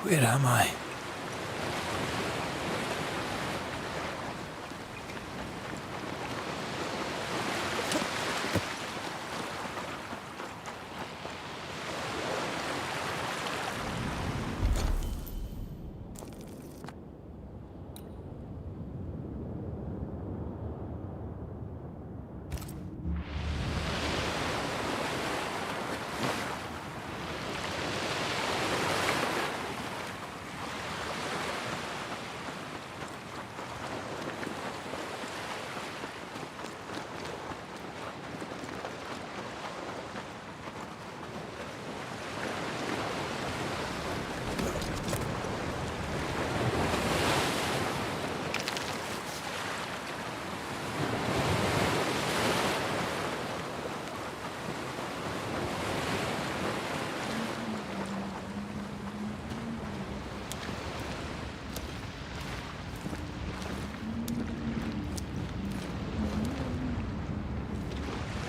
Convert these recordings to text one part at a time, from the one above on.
Where am I?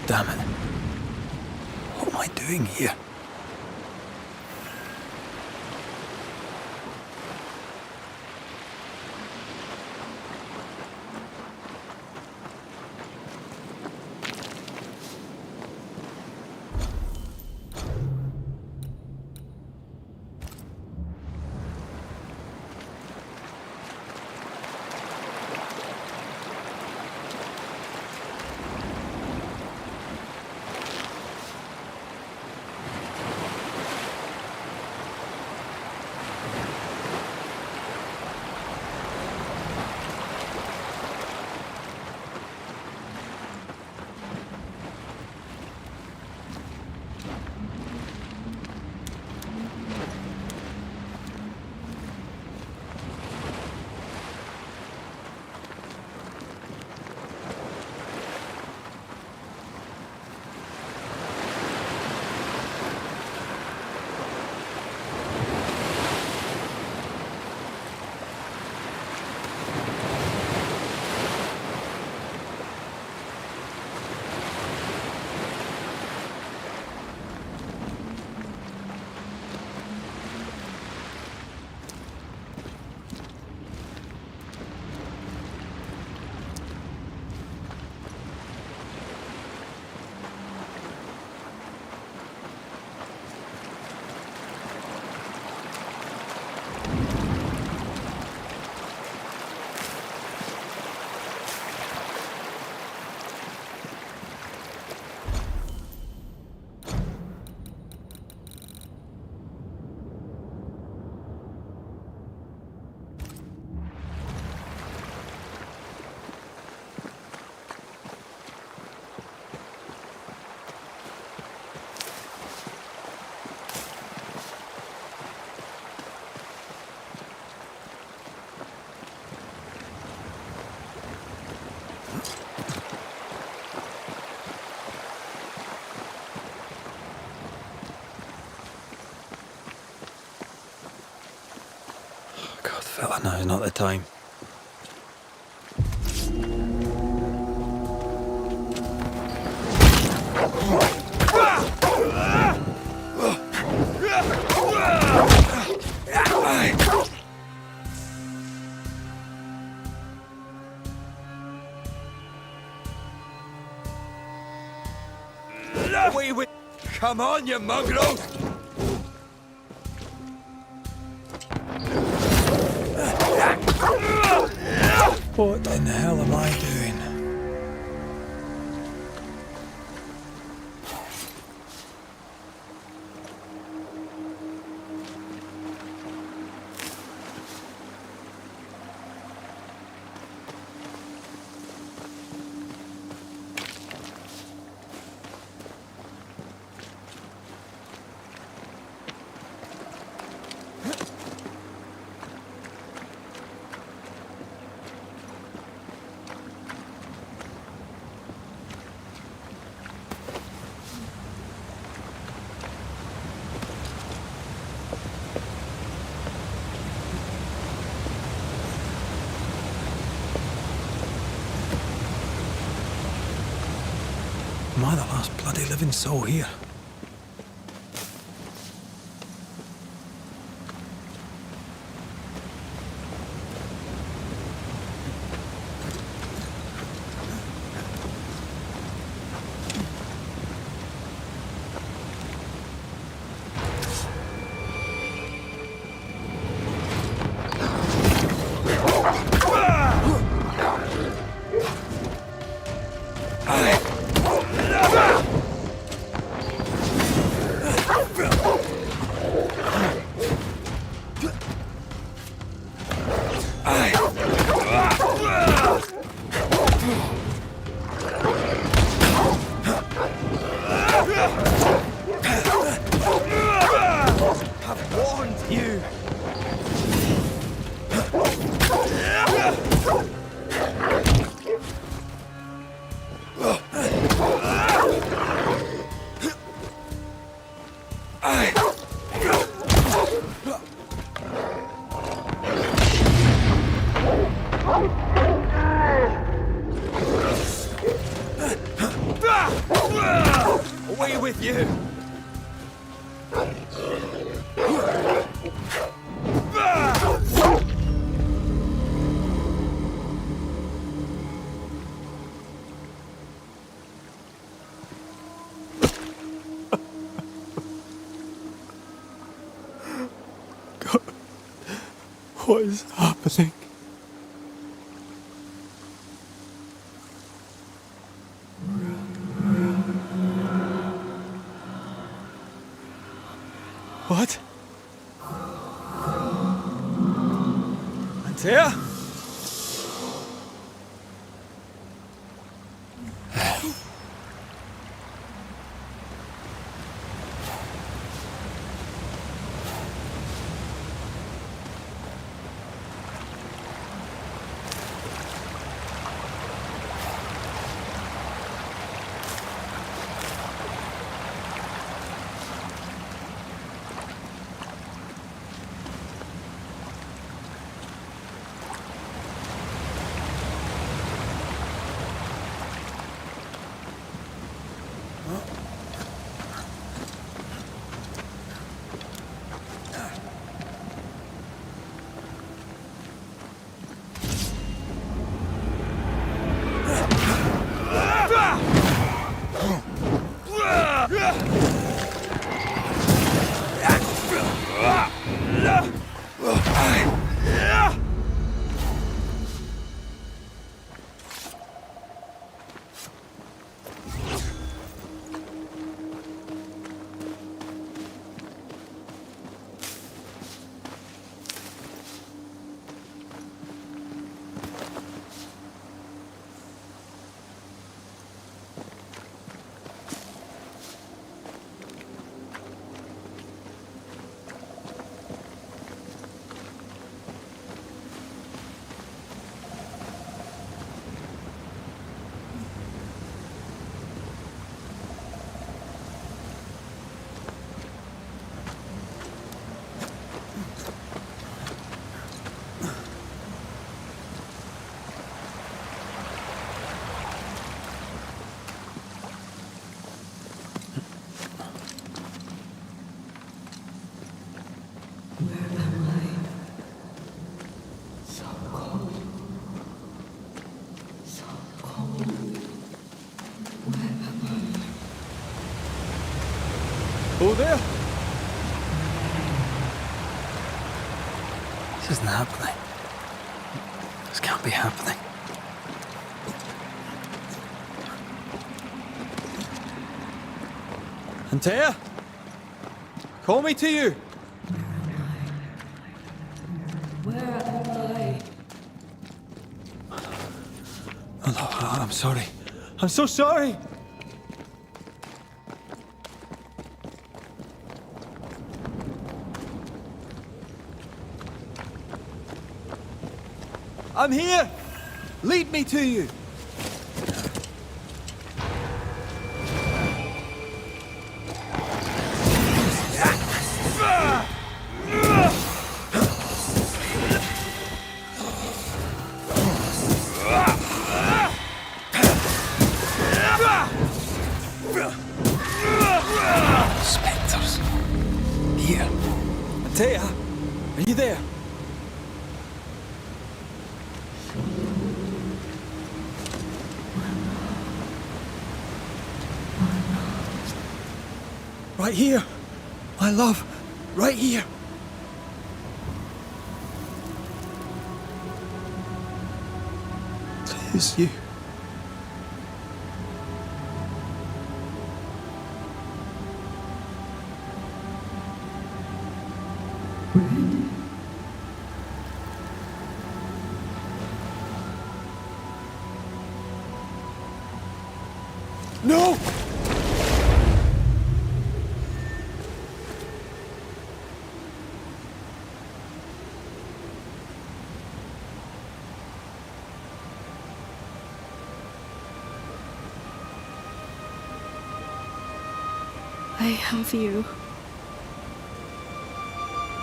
Damn it. What am I doing here? Fella, now's not the time. Wait. Come on, you mongrels! What in the hell am I doing? Am I the last bloody living soul here? I've warned you. Away with you! God, what is happening? What? Антея? Oh, there! This isn't happening. This can't be happening. Antея? Call me to you! Where am I? Oh, I'm sorry. I'm so sorry! I'm here! Lead me to you! Spectres. Here. Antеya, are you there? Right here, my love, right here. It's you. No! I have you.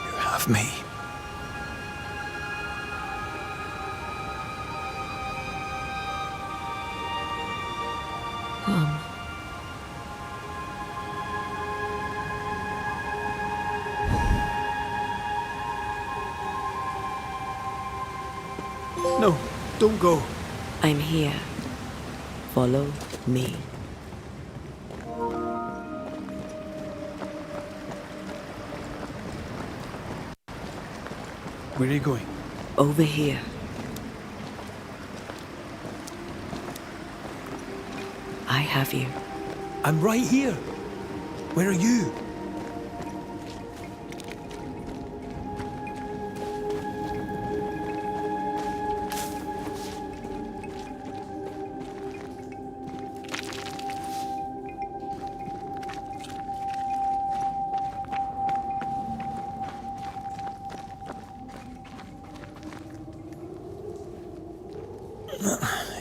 You have me. Come. No, don't go. I'm here. Follow me. Where are you going? Over here. I have you. I'm right here. Where are you?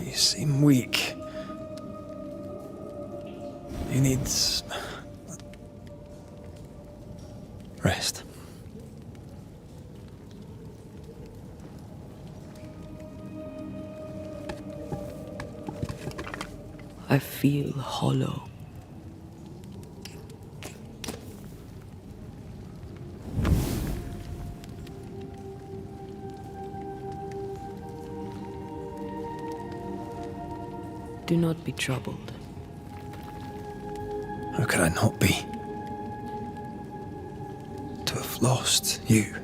You seem weak. You need rest. I feel hollow. Do not be troubled. How could I not be? To have lost you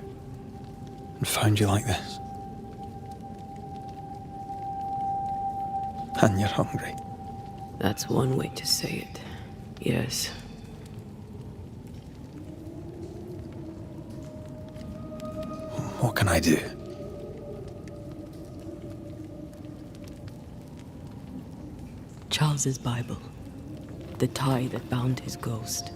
and found you like this. And you're hungry. That's one way to say it. Yes. What can I do? Charles's Bible. The tie that bound his ghost.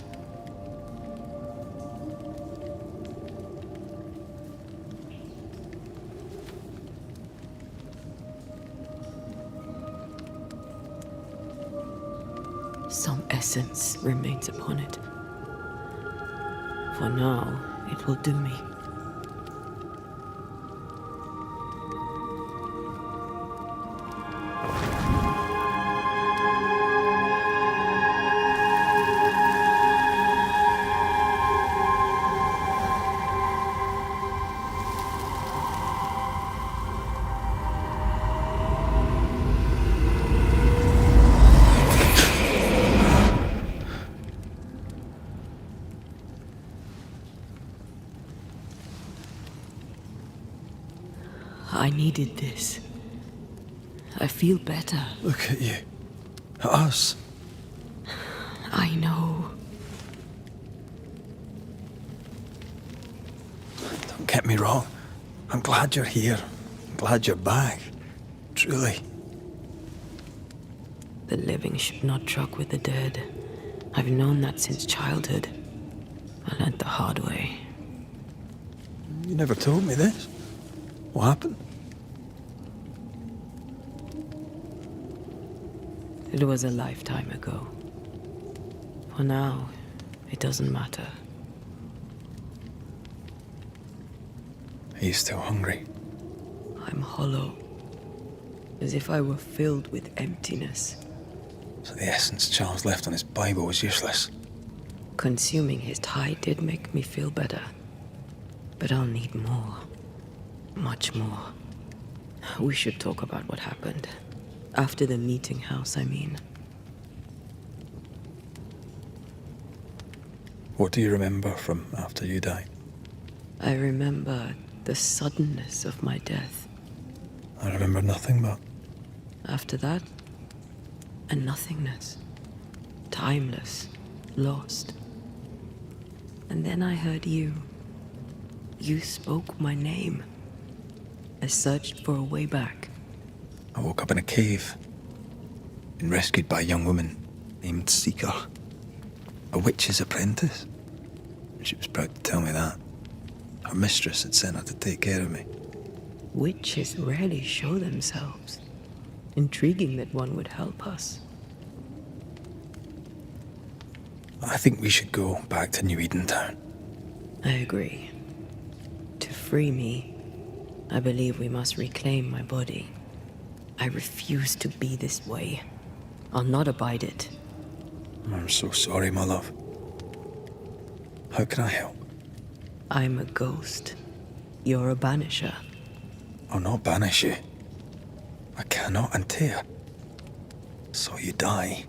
Some essence remains upon it. For now, it will do me. I needed this. I feel better. Look at you. At us. I know. Don't get me wrong. I'm glad you're here. I'm glad you're back. Truly. The living should not truck with the dead. I've known that since childhood. I learned the hard way. You never told me this. What happened? It was a lifetime ago. For now, it doesn't matter. Are you still hungry? I'm hollow. As if I were filled with emptiness. So the essence Charles left on his Bible was useless. Consuming his tie did make me feel better. But I'll need more. Much more. We should talk about what happened. After the meeting house, I mean. What do you remember from after you died? I remember the suddenness of my death. I remember nothing but... After that, a nothingness. Timeless. Lost. And then I heard you. You spoke my name. I searched for a way back. I woke up in a cave. Been rescued by a young woman named Seeker. A witch's apprentice. She was proud to tell me that. Her mistress had sent her to take care of me. Witches rarely show themselves. Intriguing that one would help us. I think we should go back to New Eden Town. I agree. To free me, I believe we must reclaim my body. I refuse to be this way. I'll not abide it. I'm so sorry, my love. How can I help? I'm a ghost. You're a banisher. I'll not banish you. I cannot, Antea. So you die.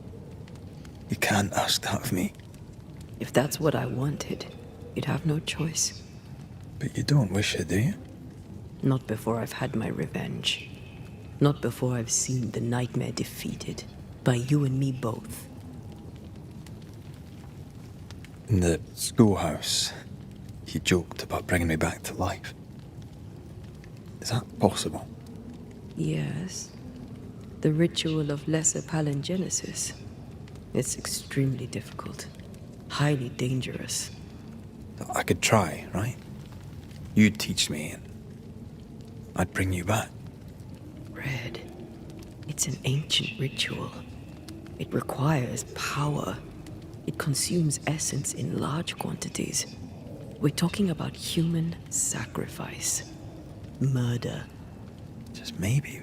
You can't ask that of me. If that's what I wanted, you'd have no choice. But you don't wish it, do you? Not before I've had my revenge. Not before I've seen the nightmare defeated. By you and me both. In the schoolhouse, you joked about bringing me back to life. Is that possible? Yes. The ritual of lesser palingenesis. It's extremely difficult. Highly dangerous. I could try, right? You'd teach me and I'd bring you back. Red. It's an ancient ritual. It requires power. It consumes essence in large quantities. We're talking about human sacrifice. Murder. Just maybe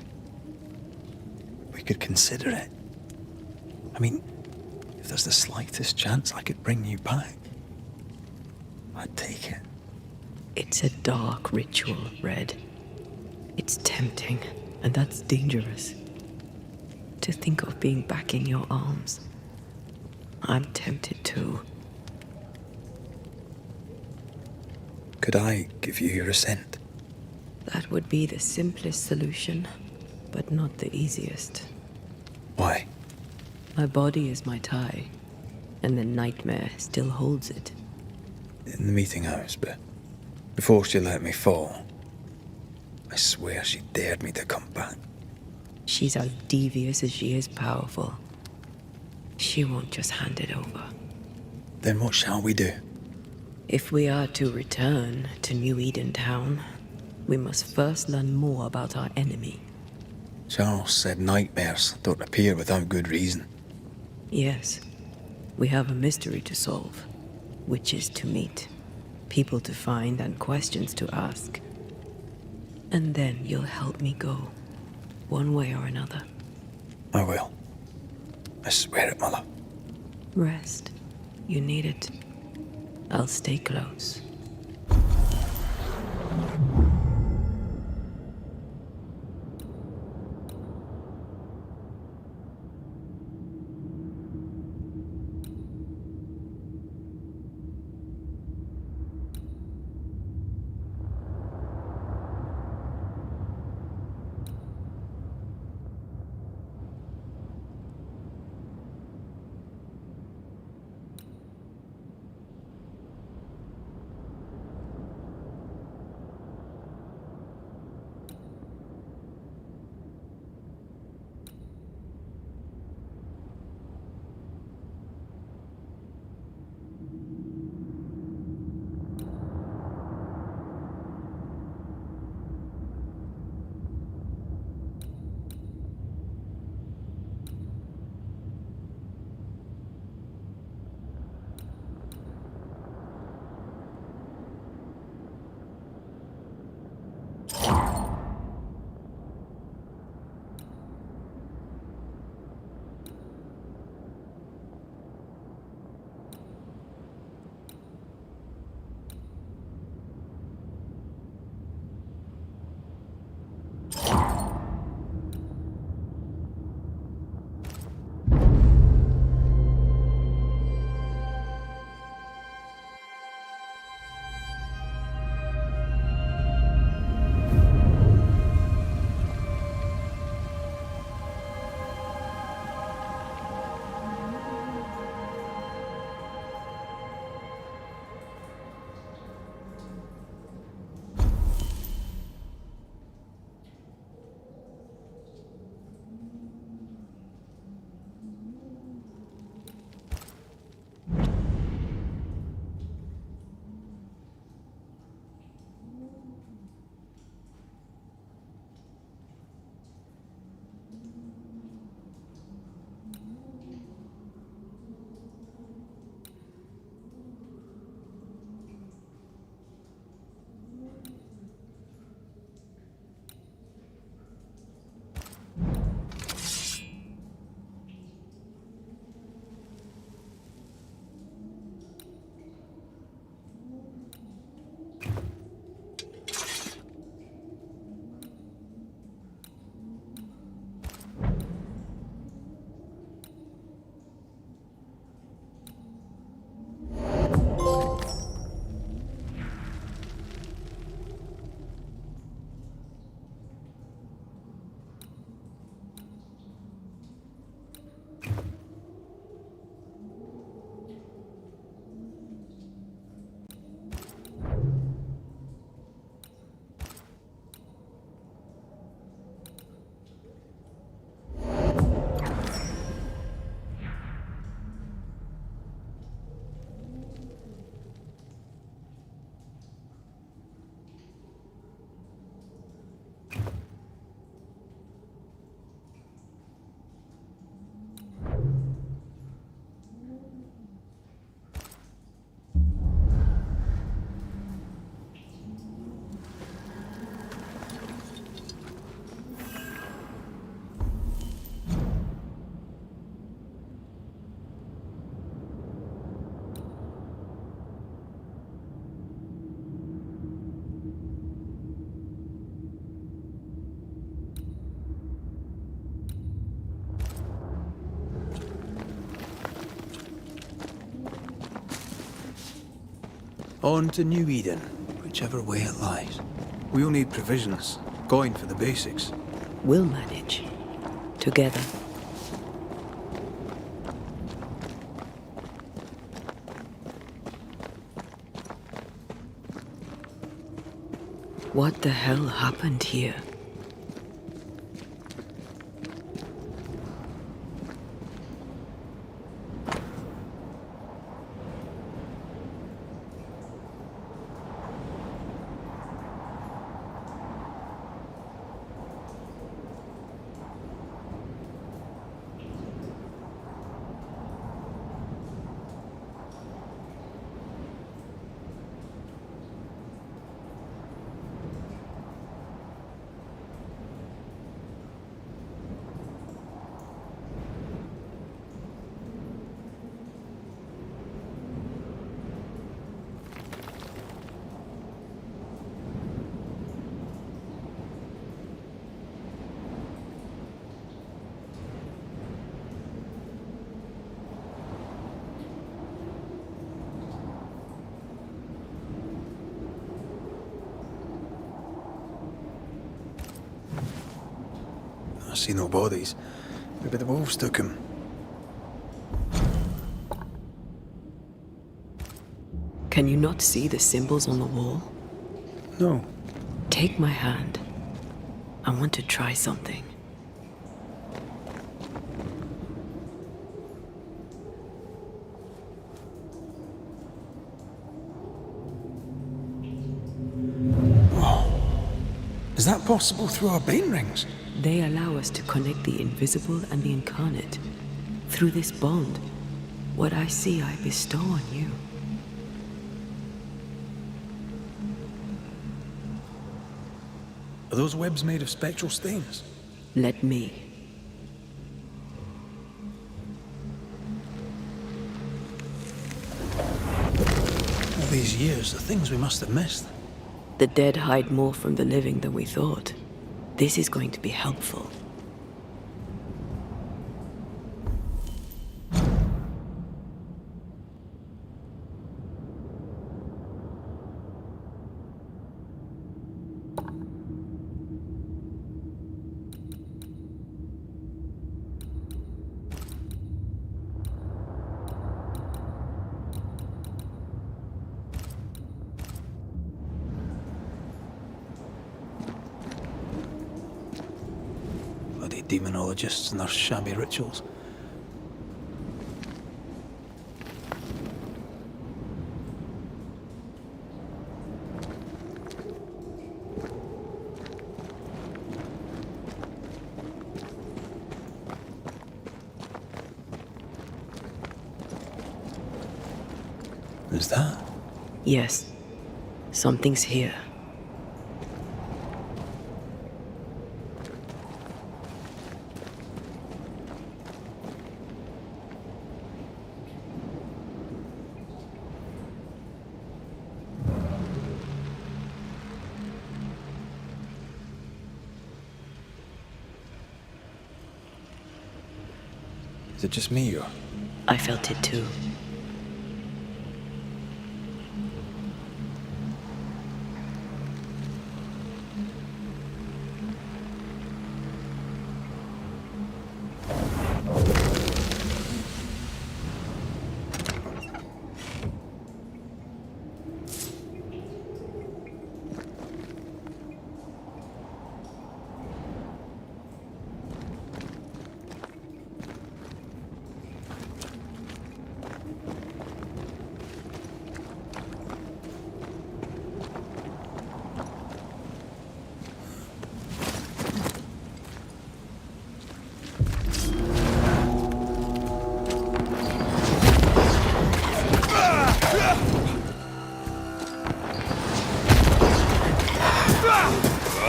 we could consider it. I mean, if there's the slightest chance I could bring you back, I'd take it. It's a dark ritual, Red. It's tempting, and that's dangerous. To think of being back in your arms. I'm tempted too. Could I give you your assent? That would be the simplest solution, but not the easiest. Why? My body is my tie, and the nightmare still holds it. In the meeting house, but before she let me fall, I swear she dared me to come back. She's as devious as she is powerful. She won't just hand it over. Then what shall we do? If we are to return to New Eden Town, we must first learn more about our enemy. Charles said nightmares don't appear without good reason. Yes, we have a mystery to solve. Witches to meet, people to find, and questions to ask. And then you'll help me go, one way or another. I will. I swear it, Mother. Rest. You need it. I'll stay close. On to New Eden, whichever way it lies. We'll need provisions, coin for the basics. We'll manage. Together. What the hell happened here? I see no bodies. Maybe the wolves took him. Can you not see the symbols on the wall? No. Take my hand. I want to try something. Is that possible through our bane rings? They allow us to connect the invisible and the incarnate. Through this bond, what I see I bestow on you. Are those webs made of spectral stains? Let me. All these years, the things we must have missed. The dead hide more from the living than we thought. This is going to be helpful. Demonologists and their shabby rituals. Is that? Yes. Something's here. Is it just me or? I felt it too.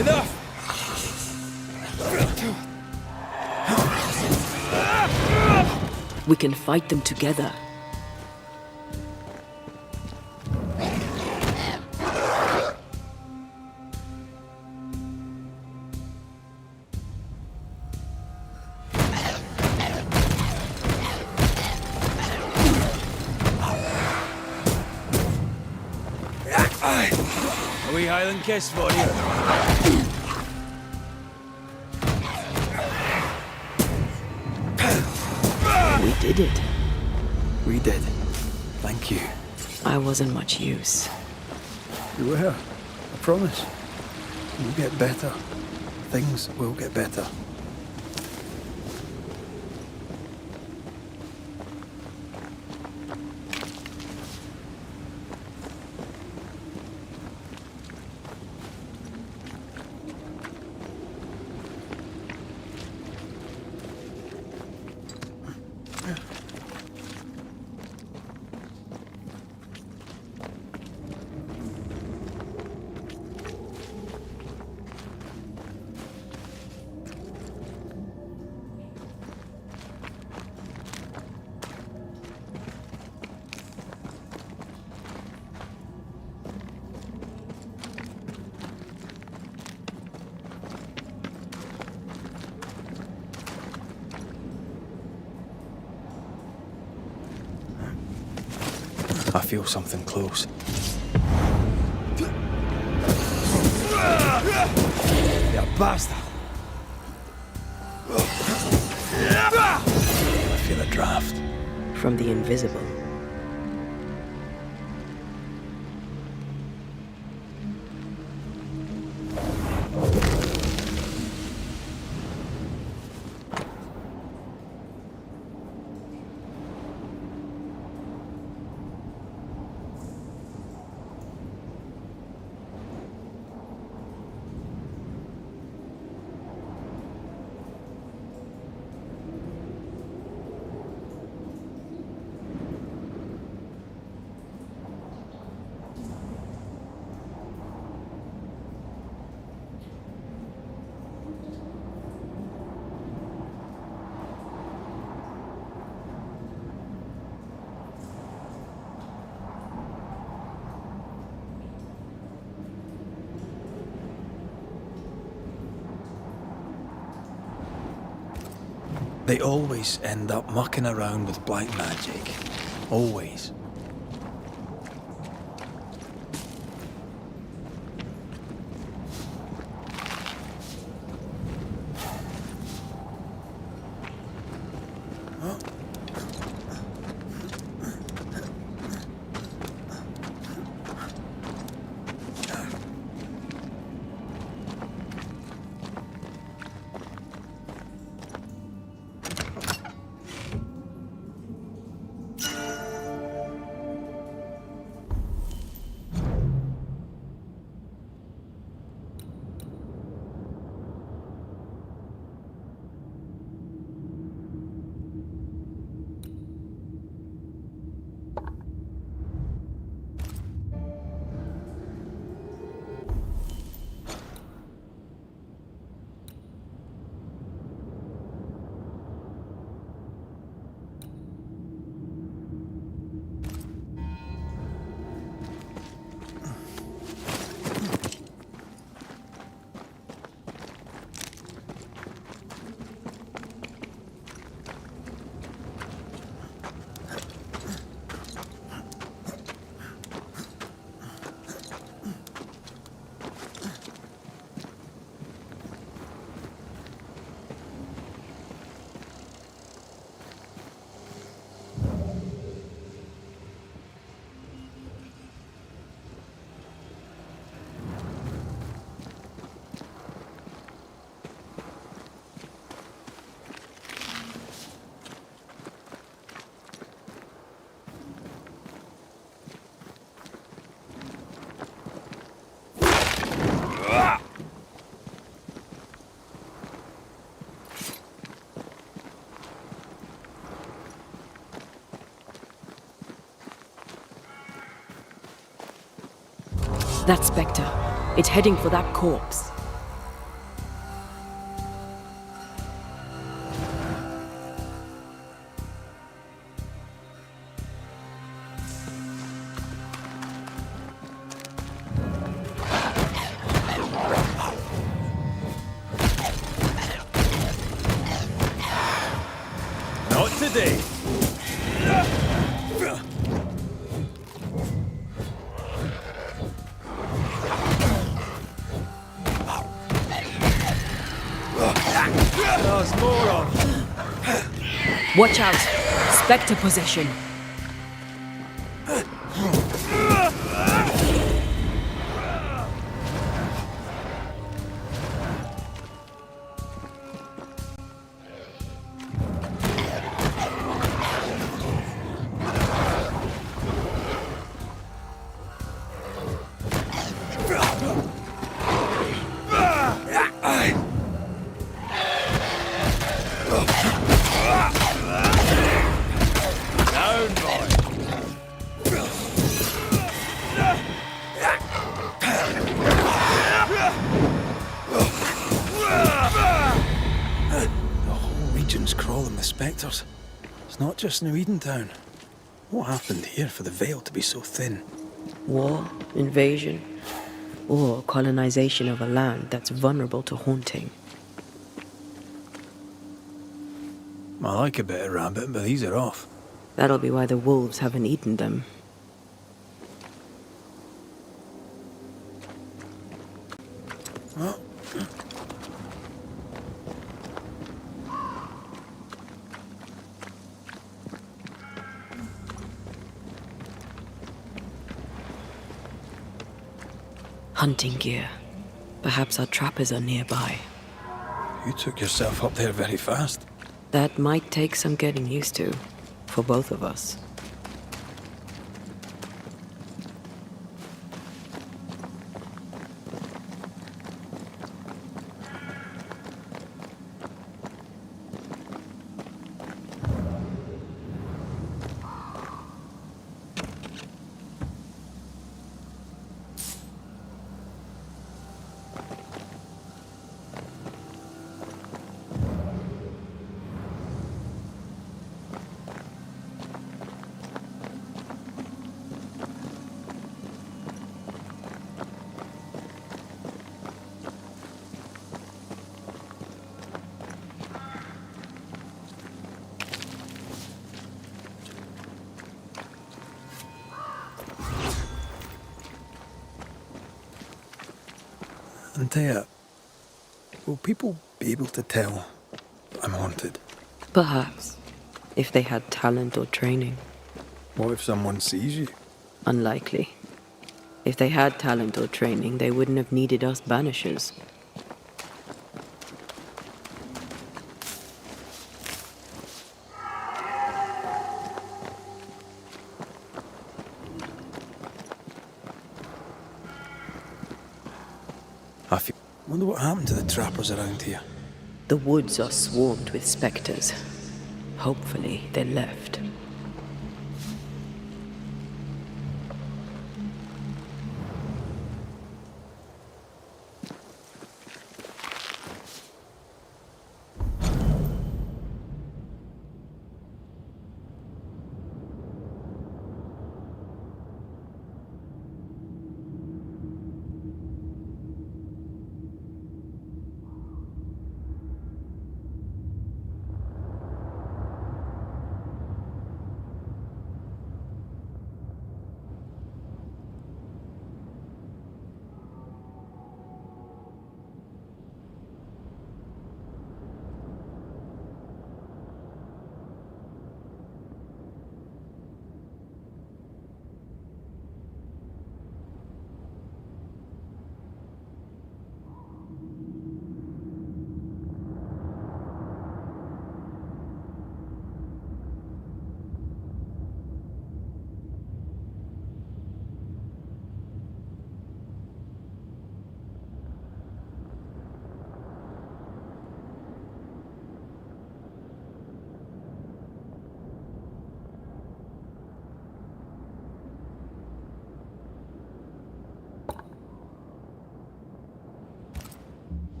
Enough! We can fight them together. Aye. A wee Highland kiss for you. We did it. We did. Thank you. I wasn't much use. You were. I promise. We'll get better. Things will get better. I feel something close. You bastard! I feel a draft. From the invisible. They always end up mucking around with black magic. Always. That spectre. It's heading for that corpse. Not today. Watch out! Spectre possession! Spectres. It's not just New Eden Town. What happened here for the veil to be so thin? War, invasion, or colonization of a land that's vulnerable to haunting. I like a bit of rabbit, but these are off. That'll be why the wolves haven't eaten them. Oh. Hunting gear. Perhaps our trappers are nearby. You took yourself up there very fast. That might take some getting used to, for both of us. Antея, will people be able to tell I'm haunted? Perhaps, if they had talent or training. What if someone sees you? Unlikely. If they had talent or training, they wouldn't have needed us Banishers. Wonder what happened to the trappers around here. The woods are swarmed with spectres. Hopefully, they left.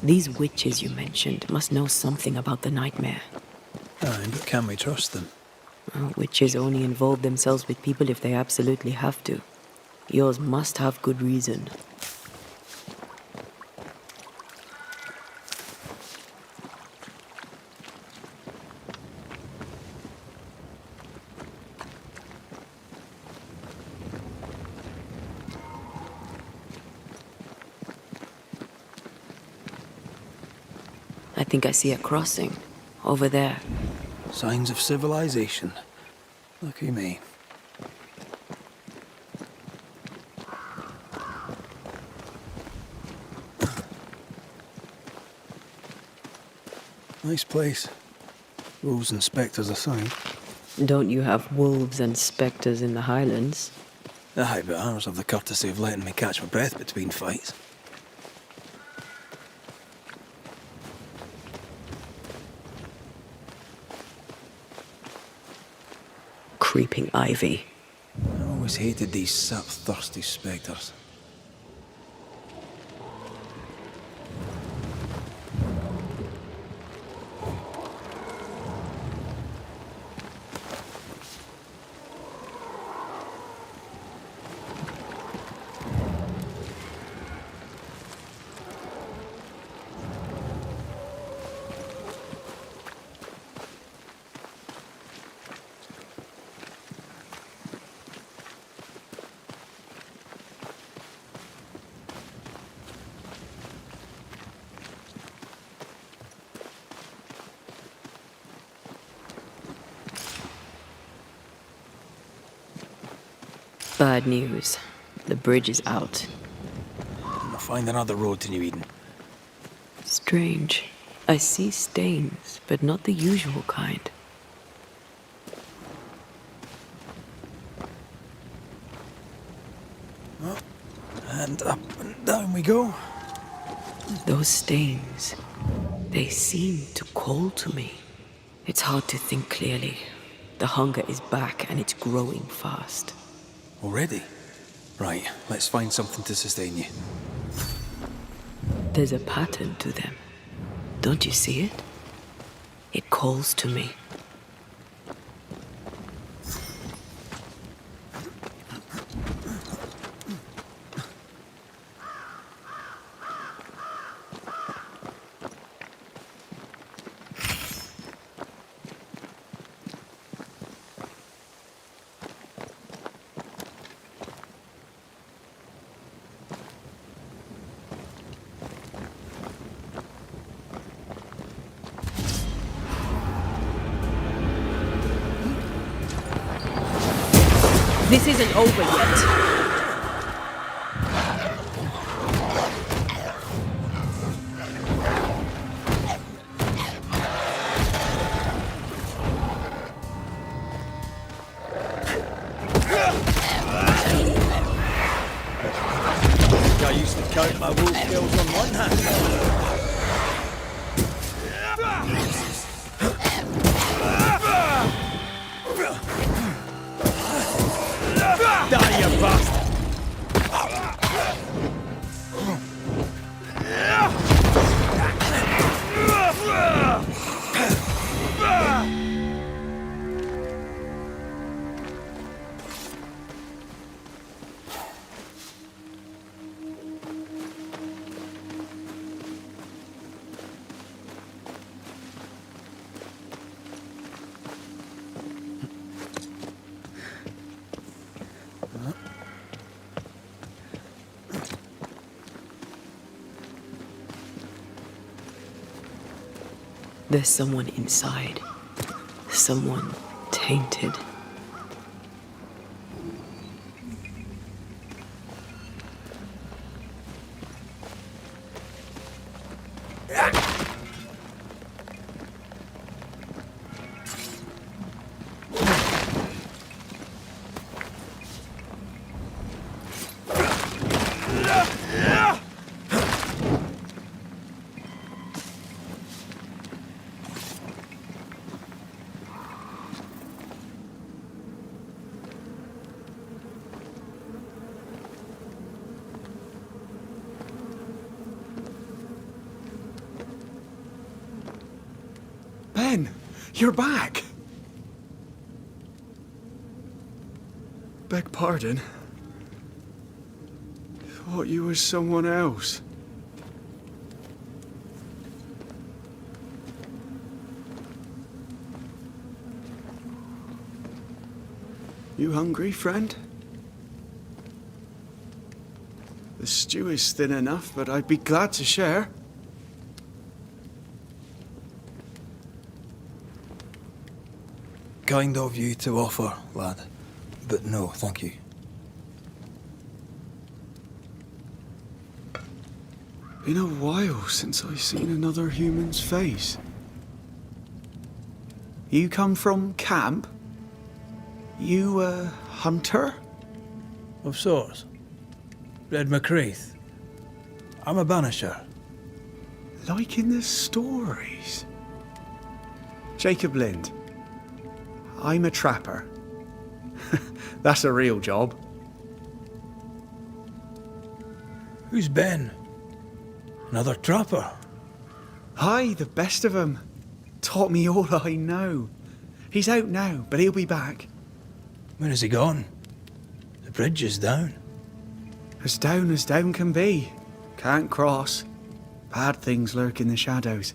These witches you mentioned must know something about the nightmare. Aye, but can we trust them? Well, witches only involve themselves with people if they absolutely have to. Yours must have good reason. I think I see a crossing. Over there. Signs of civilization. Lucky me. Nice place. Wolves and spectres aside. Don't you have wolves and spectres in the Highlands? Aye, but ours have the courtesy of letting me catch my breath between fights. Creeping ivy. I always hated these sap-thirsty spectres. Bad news. The bridge is out. I'll find another road to New Eden. Strange. I see stains, but not the usual kind. And up and down we go. Those stains, they seem to call to me. It's hard to think clearly. The hunger is back and it's growing fast. Already? Right, let's find something to sustain you. There's a pattern to them. Don't you see it? It calls to me. This isn't over yet. I used to count my wolf kills on one hand. Die, you bastard! There's someone inside. Someone tainted. You're back! Beg pardon? Thought you was someone else. You hungry, friend? The stew is thin enough, but I'd be glad to share. Kind of you to offer, lad. But no, thank you. Been a while since I've seen another human's face. You come from camp? You a hunter? Of sorts. Red McCreath. I'm a banisher. Like in the stories. Jacob Lind. I'm a trapper. That's a real job. Who's Ben? Another trapper? Aye, the best of 'em. Taught me all I know. He's out now, but he'll be back. Where has he gone? The bridge is down. As down can be. Can't cross. Bad things lurk in the shadows.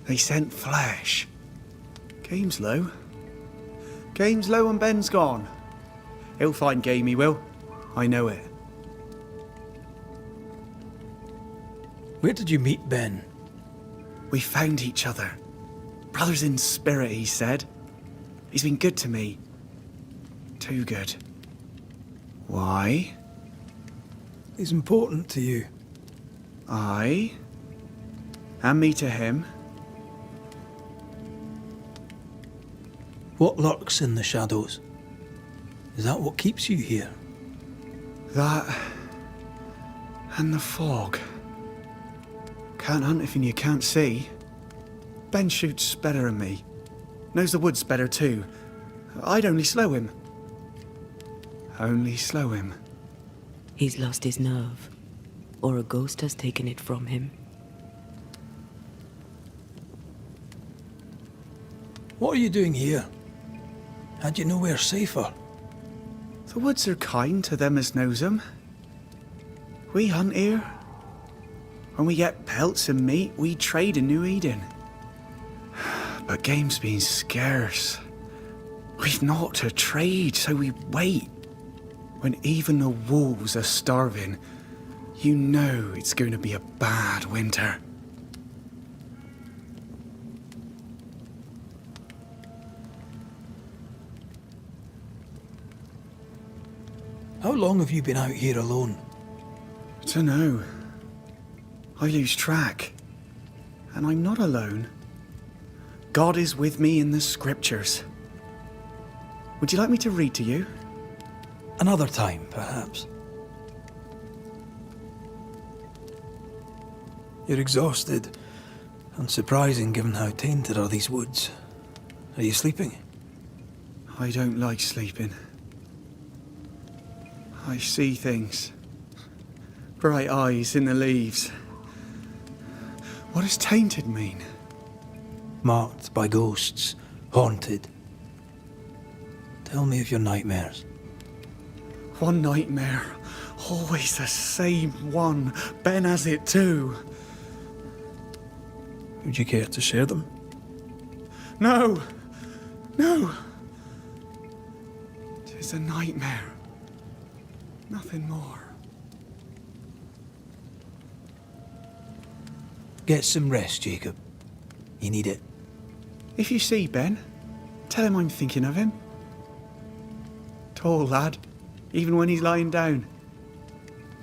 They scent flesh. Game's low. Game's low and Ben's gone. He'll find game, he will. I know it. Where did you meet Ben? We found each other. Brothers in spirit, he said. He's been good to me. Too good. Why? He's important to you. I? And me to him. What lurks in the shadows? Is that what keeps you here? That... and the fog. Can't hunt if you can't see. Ben shoots better than me. Knows the woods better too. I'd only slow him. Only slow him. He's lost his nerve, or a ghost has taken it from him. What are you doing here? Had you nowhere safer? The woods are kind to them as knows 'em. We hunt here. When we get pelts and meat, we trade in New Eden. But game's been scarce. We've naught to trade, so we wait. When even the wolves are starving, you know it's going to be a bad winter. How long have you been out here alone? Dunno. I lose track. And I'm not alone. God is with me in the scriptures. Would you like me to read to you? Another time, perhaps. You're exhausted. Unsurprising given how tainted are these woods. Are you sleeping? I don't like sleeping. I see things. Bright eyes in the leaves. What does tainted mean? Marked by ghosts, haunted. Tell me of your nightmares. One nightmare. Always the same one. Ben has it too. Would you care to share them? No! No! 'Tis a nightmare. Nothing more. Get some rest, Jacob. You need it. If you see Ben, tell him I'm thinking of him. Tall lad, even when he's lying down.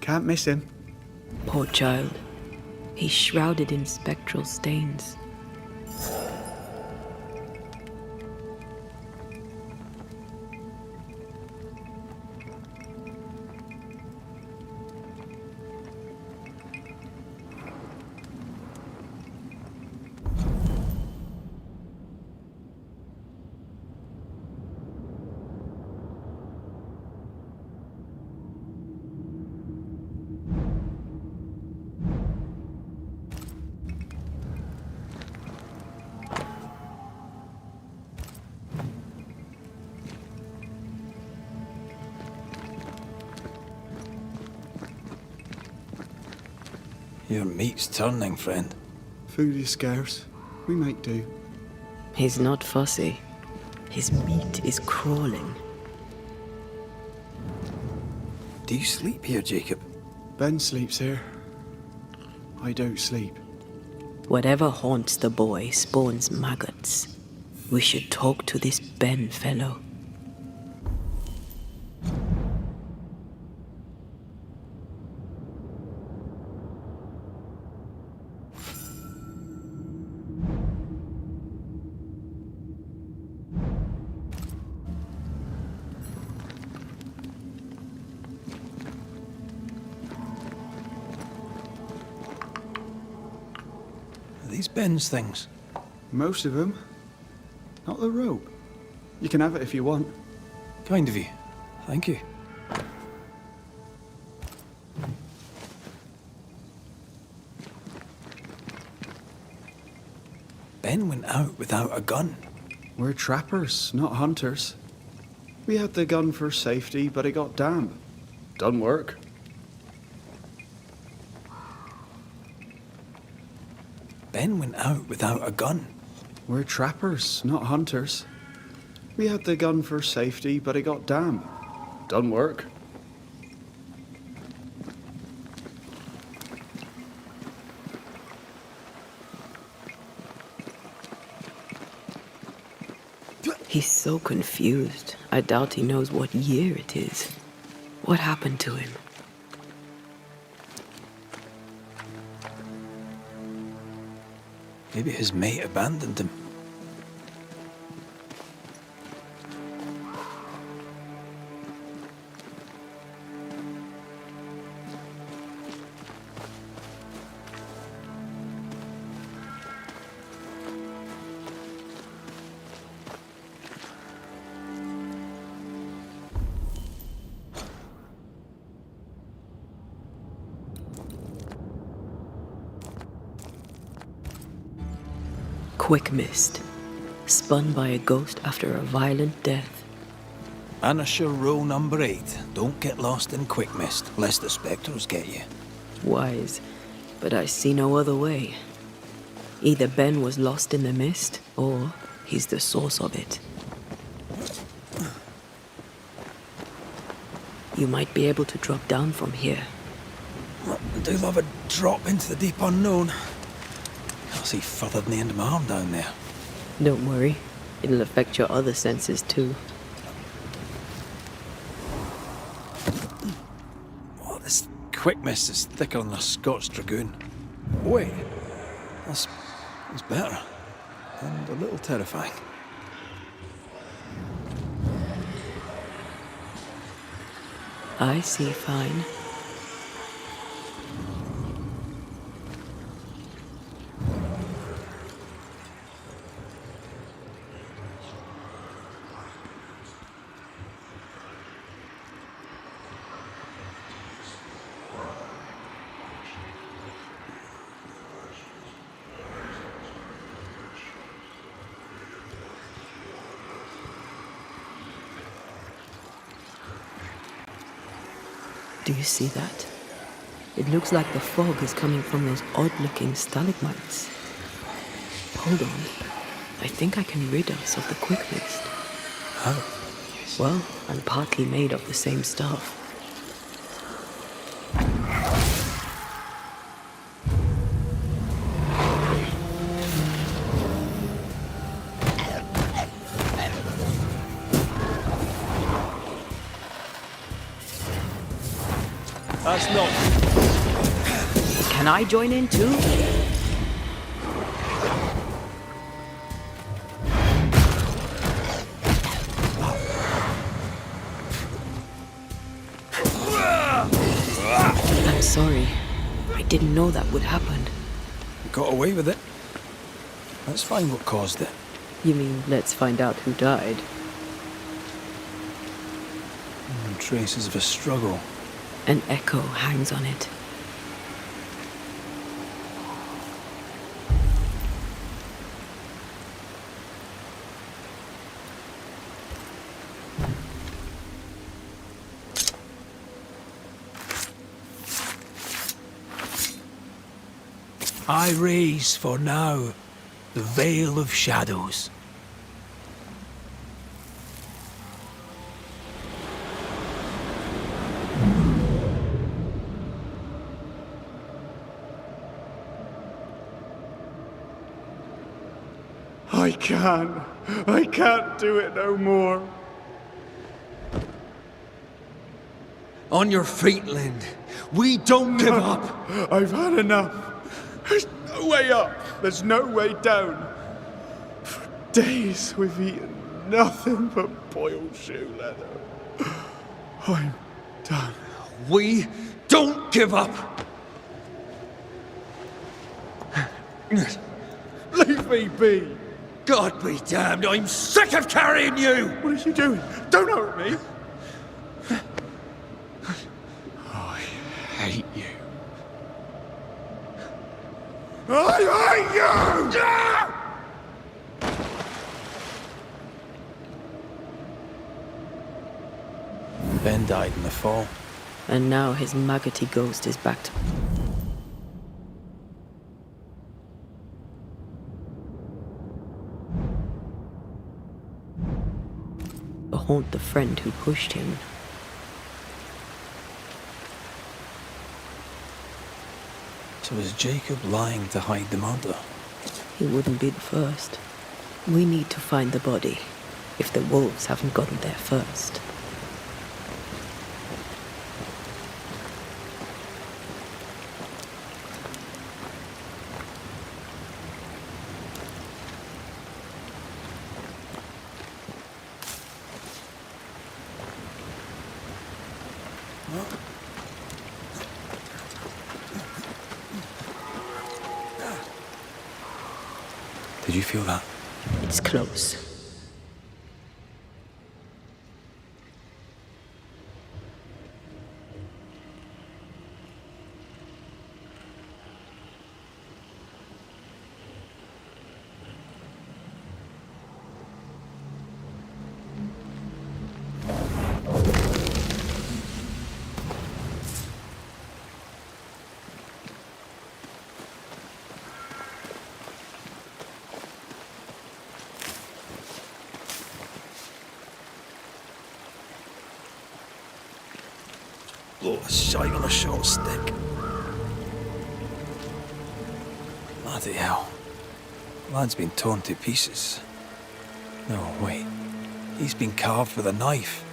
Can't miss him. Poor child. He's shrouded in spectral stains. Your meat's turning, friend. Food is scarce. We make do. He's not fussy. His meat is crawling. Do you sleep here, Jacob? Ben sleeps here. I don't sleep. Whatever haunts the boy spawns maggots. We should talk to this Ben fellow. These Ben's things. Most of them. Not the rope. You can have it if you want. Kind of you. Thank you. Ben went out without a gun. We're trappers, not hunters. We had the gun for safety, but it got damp. Done work. Ben went out without a gun. We're trappers, not hunters. We had the gun for safety, but it got damp. Done work. He's so confused. I doubt he knows what year it is. What happened to him? Maybe his mate abandoned him. Quick mist. Spun by a ghost after a violent death. Banisher rule number 8. Don't get lost in quick mist, lest the spectres get you. Wise, but I see no other way. Either Ben was lost in the mist, or he's the source of it. You might be able to drop down from here. I do love a drop into the deep unknown. I'll see further than the end of my arm down there. Don't worry, it'll affect your other senses too. Oh, this quick mist is thicker than a Scots dragoon. Wait, that's better. And a little terrifying. I see fine. Do you see that? It looks like the fog is coming from those odd-looking stalagmites. Hold on. I think I can rid us of the quick mist. How? Well, I'm partly made of the same stuff. That's not. Can I join in too? I'm sorry. I didn't know that would happen. You got away with it. Let's find what caused it. You mean, let's find out who died? Traces of a struggle. An echo hangs on it. I raise for now the veil of shadows. I can't do it no more. On your feet, Lind. We don't give up. I've had enough. There's no way up. There's no way down. For days we've eaten nothing but boiled shoe leather. I'm done. We don't give up. Leave me be. God be damned, I'm sick of carrying you! What are you doing? Don't hurt me. I hate you. I hate you! Ben died in the fall. And now his maggoty ghost is back to... haunt the friend who pushed him. So was Jacob lying to hide the murder? He wouldn't be the first. We need to find the body, if the wolves haven't gotten there first. Did you feel that? It's close. Oh, a shite on a short stick. Bloody hell. Lad's been torn to pieces. No, wait. He's been carved with a knife.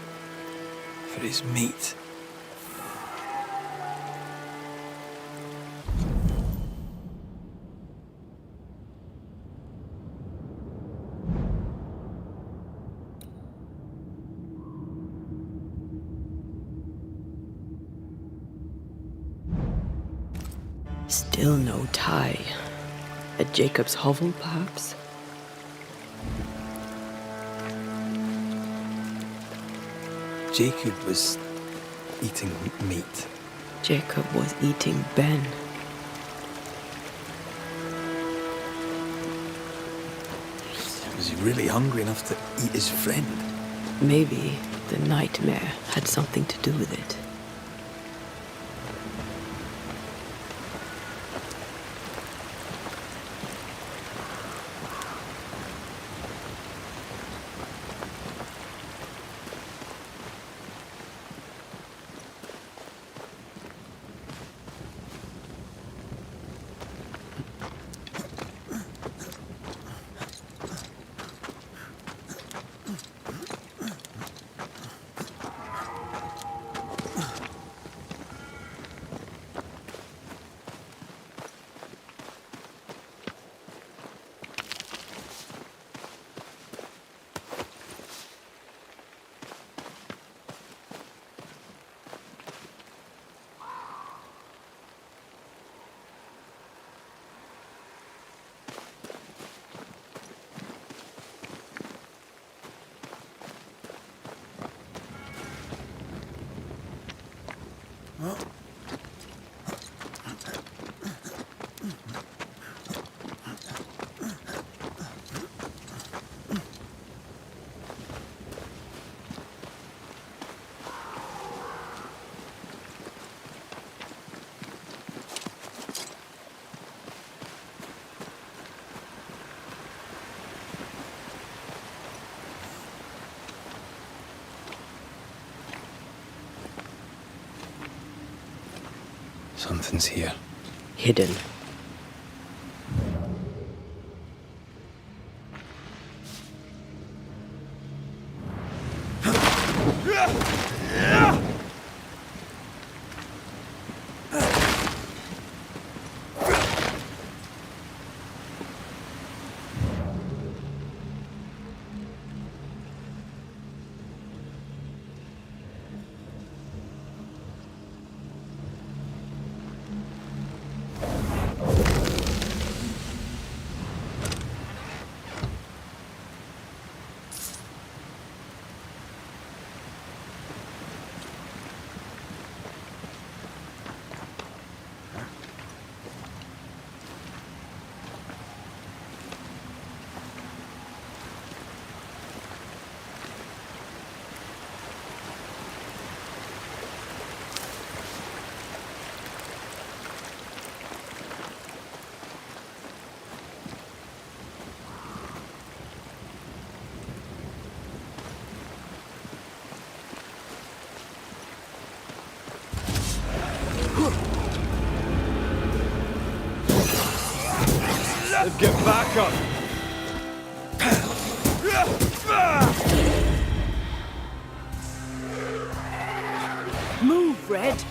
For his meat. Still no tie. At Jacob's hovel, perhaps? Jacob was eating meat. Jacob was eating Ben. Was he really hungry enough to eat his friend? Maybe the nightmare had something to do with it. Something's here. Hidden. Get back up! Move, Red!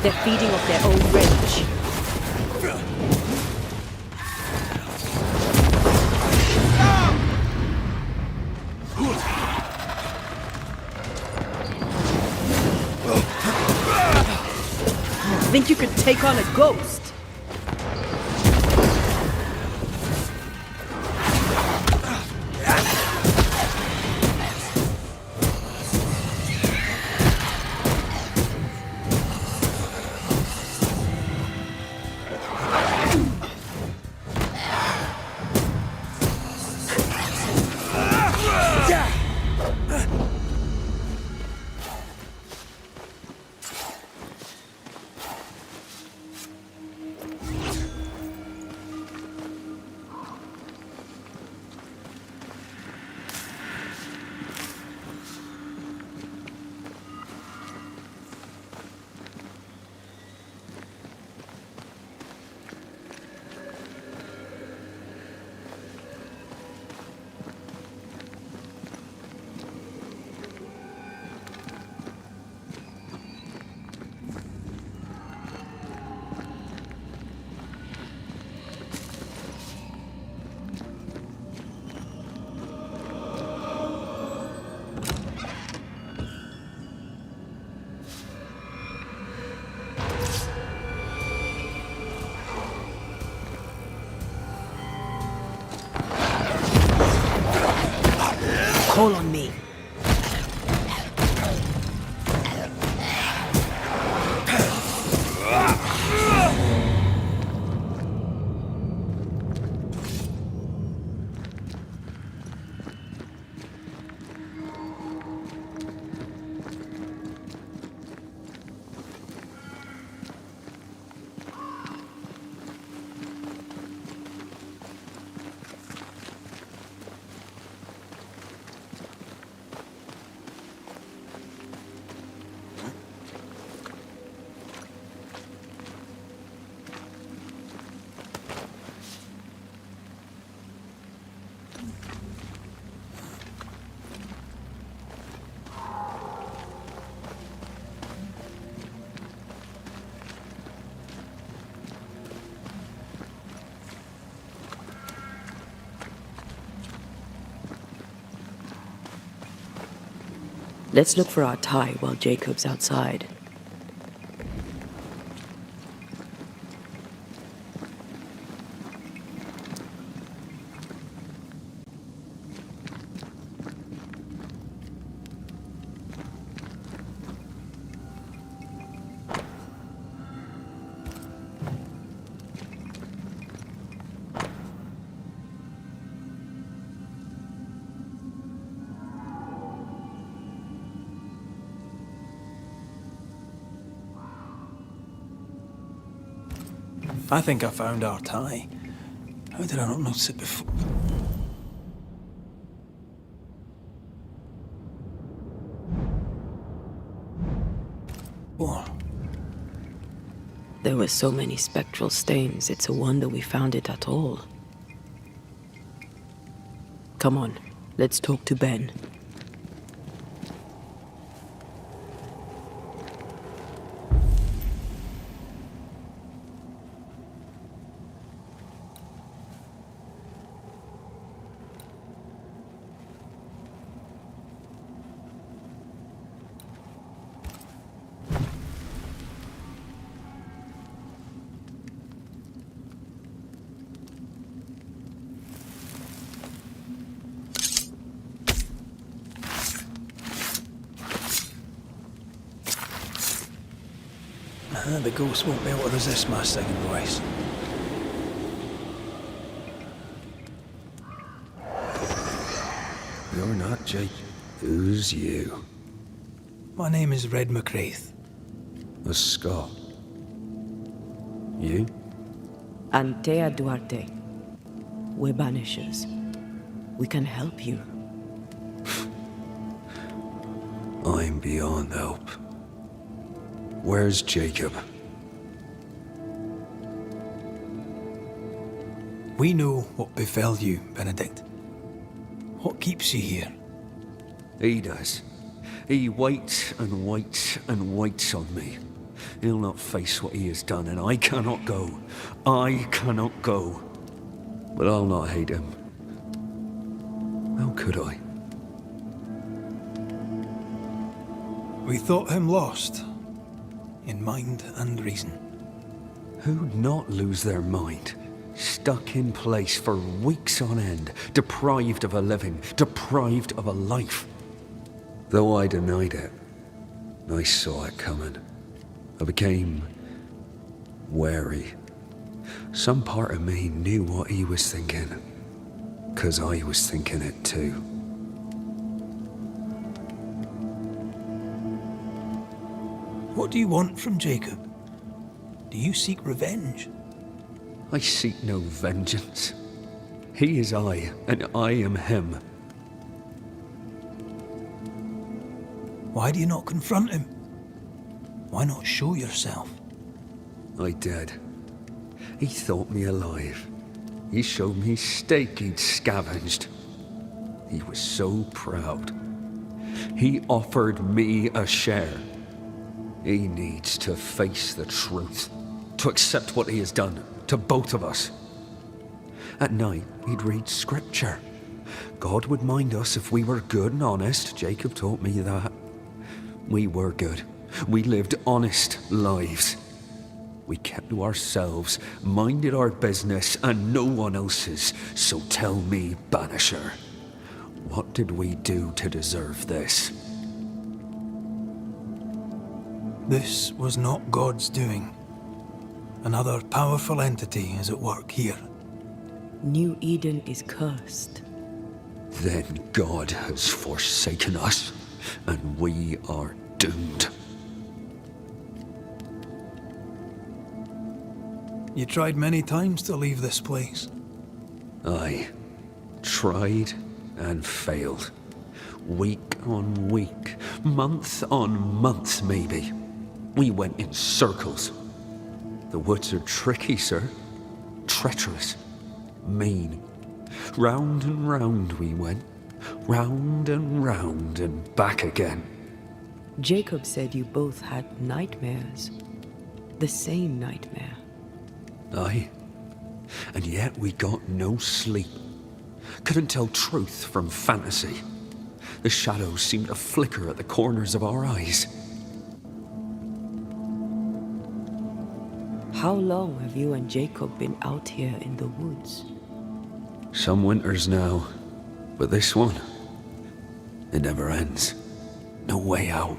They're feeding off their own rage. Think you could take on a ghost? Call on me. Let's look for our tie while Jacob's outside. I think I found our tie. How did I not notice it before? What? There were so many spectral stains, it's a wonder we found it at all. Come on, let's talk to Ben. The ghost won't be able to resist my singing voice. You're not Jake. Who's you? My name is Red McWraith. A Scot. You? Anteya Duarте. We're Banishers. We can help you. I'm beyond help. Where's Jacob? We know what befell you, Benedict. What keeps you here? He does. He waits and waits and waits on me. He'll not face what he has done, and I cannot go. I cannot go. But I'll not hate him. How could I? We thought him lost, in mind and reason. Who'd not lose their mind? Stuck in place for weeks on end, deprived of a living, deprived of a life. Though I denied it, I saw it coming. I became wary. Some part of me knew what he was thinking, 'cause I was thinking it too. What do you want from Jacob? Do you seek revenge? I seek no vengeance. He is I, and I am him. Why do you not confront him? Why not show yourself? I did. He thought me alive. He showed me steak he'd scavenged. He was so proud. He offered me a share. He needs to face the truth, to accept what he has done to both of us. At night, he'd read scripture. God would mind us if we were good and honest. Jacob taught me that. We were good. We lived honest lives. We kept to ourselves, minded our business and no one else's. So tell me, Banisher, what did we do to deserve this? This was not God's doing. Another powerful entity is at work here. New Eden is cursed. Then God has forsaken us, and we are doomed. You tried many times to leave this place. I tried and failed. Week on week, month on month maybe. We went in circles. The woods are tricky, sir. Treacherous. Mean. Round and round we went. Round and back again. Jacob said you both had nightmares. The same nightmare. Aye. And yet we got no sleep. Couldn't tell truth from fantasy. The shadows seem to flicker at the corners of our eyes. How long have you and Jacob been out here in the woods? Some winters now, but this one, it never ends. No way out,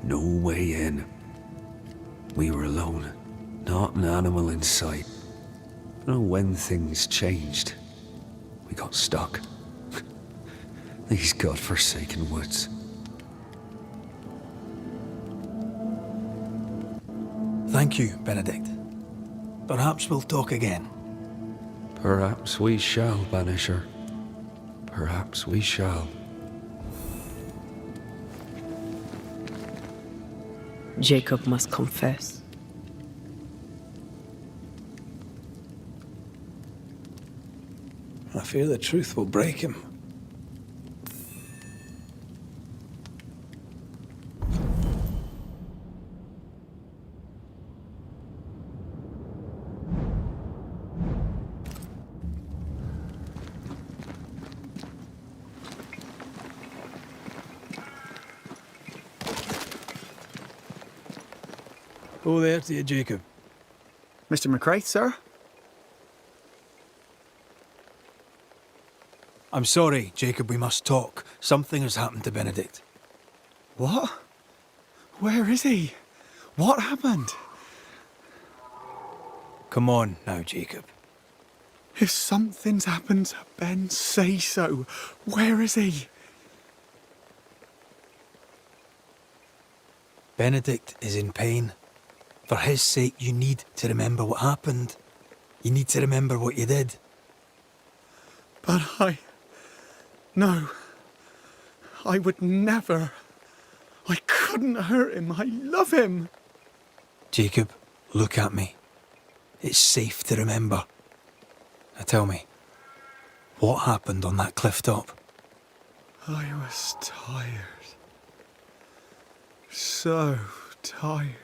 no way in. We were alone, not an animal in sight. Oh, when things changed, we got stuck. These godforsaken woods. Thank you, Benedict. Perhaps we'll talk again. Perhaps we shall, Banisher. Perhaps we shall. Jacob must confess. I fear the truth will break him. Oh, there to you, Jacob. Mr. McCraith, sir? I'm sorry, Jacob, we must talk. Something has happened to Benedict. What? Where is he? What happened? Come on now, Jacob. If something's happened to Ben, say so. Where is he? Benedict is in pain. For his sake, you need to remember what happened. You need to remember what you did. But No. I would never. I couldn't hurt him. I love him. Jacob, look at me. It's safe to remember. Now tell me, what happened on that cliff top? I was tired. So tired.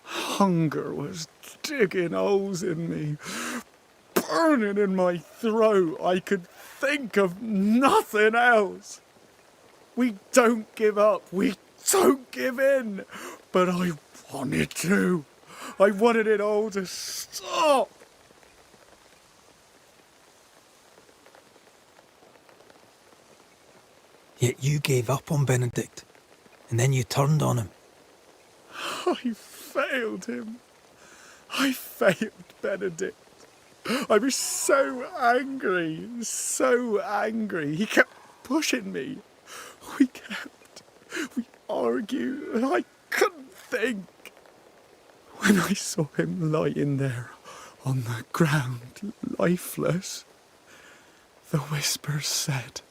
Hunger was digging holes in me, burning in my throat. I could think of nothing else. We don't give up. We don't give in. But I wanted to. I wanted it all to stop. Yet you gave up on Benedict, and then you turned on him. I failed him. I failed Benedict. I was so angry, so angry. He kept pushing me. We argued, and I couldn't think. When I saw him lying there on the ground, lifeless, the whispers said,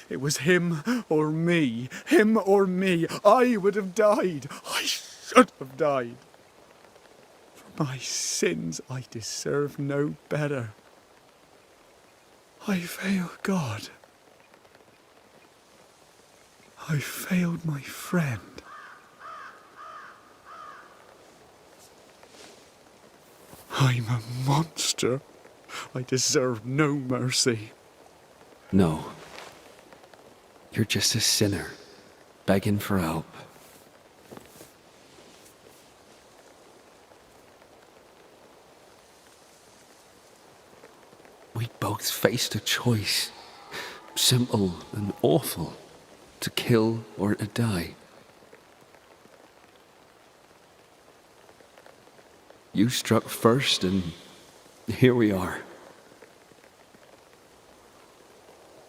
it was him or me, him or me. I would have died. I should have died. For my sins, I deserve no better. I failed God. I failed my friend. I'm a monster. I deserve no mercy. No. You're just a sinner, begging for help. We both faced a choice, simple and awful, to kill or to die. You struck first, and here we are.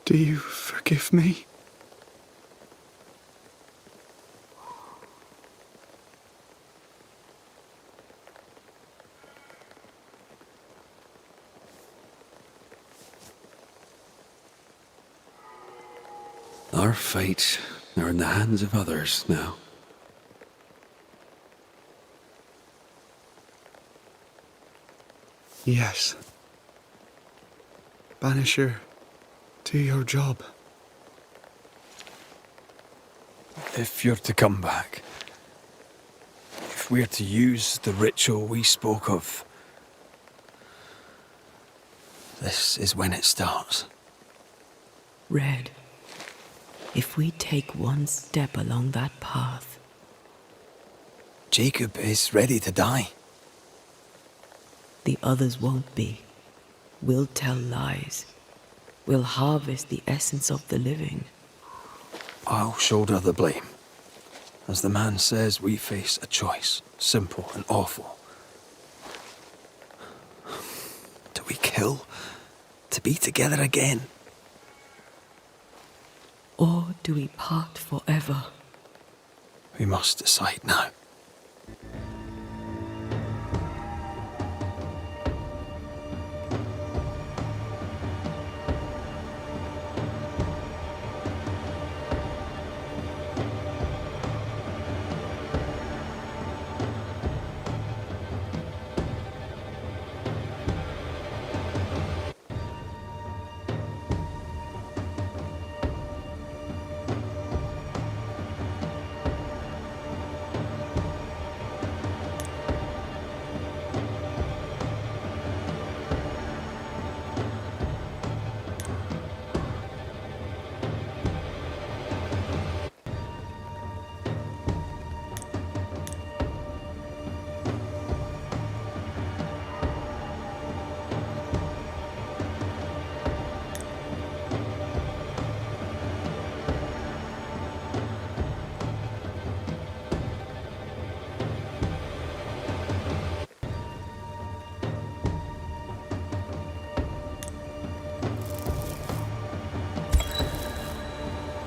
Do you forgive me? Our fates are in the hands of others now. Yes. Banisher, do your job. If you're to come back, if we're to use the ritual we spoke of, this is when it starts. Red, if we take one step along that path, Jacob is ready to die. the others won't be. We'll tell lies. We'll harvest the essence of the living. I'll shoulder the blame. As the man says, we face a choice, simple and awful. Do we kill to be together again? Or do we part forever? We must decide now.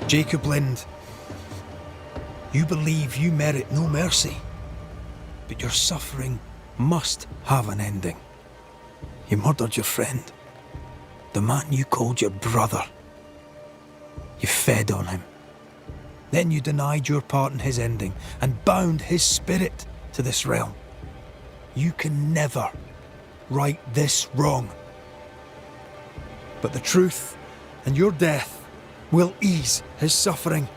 Jacob Lind, you believe you merit no mercy, but your suffering must have an ending. You murdered your friend, the man you called your brother. You fed on him. Then you denied your part in his ending and bound his spirit to this realm. You can never right this wrong. But the truth and your death will ease his suffering.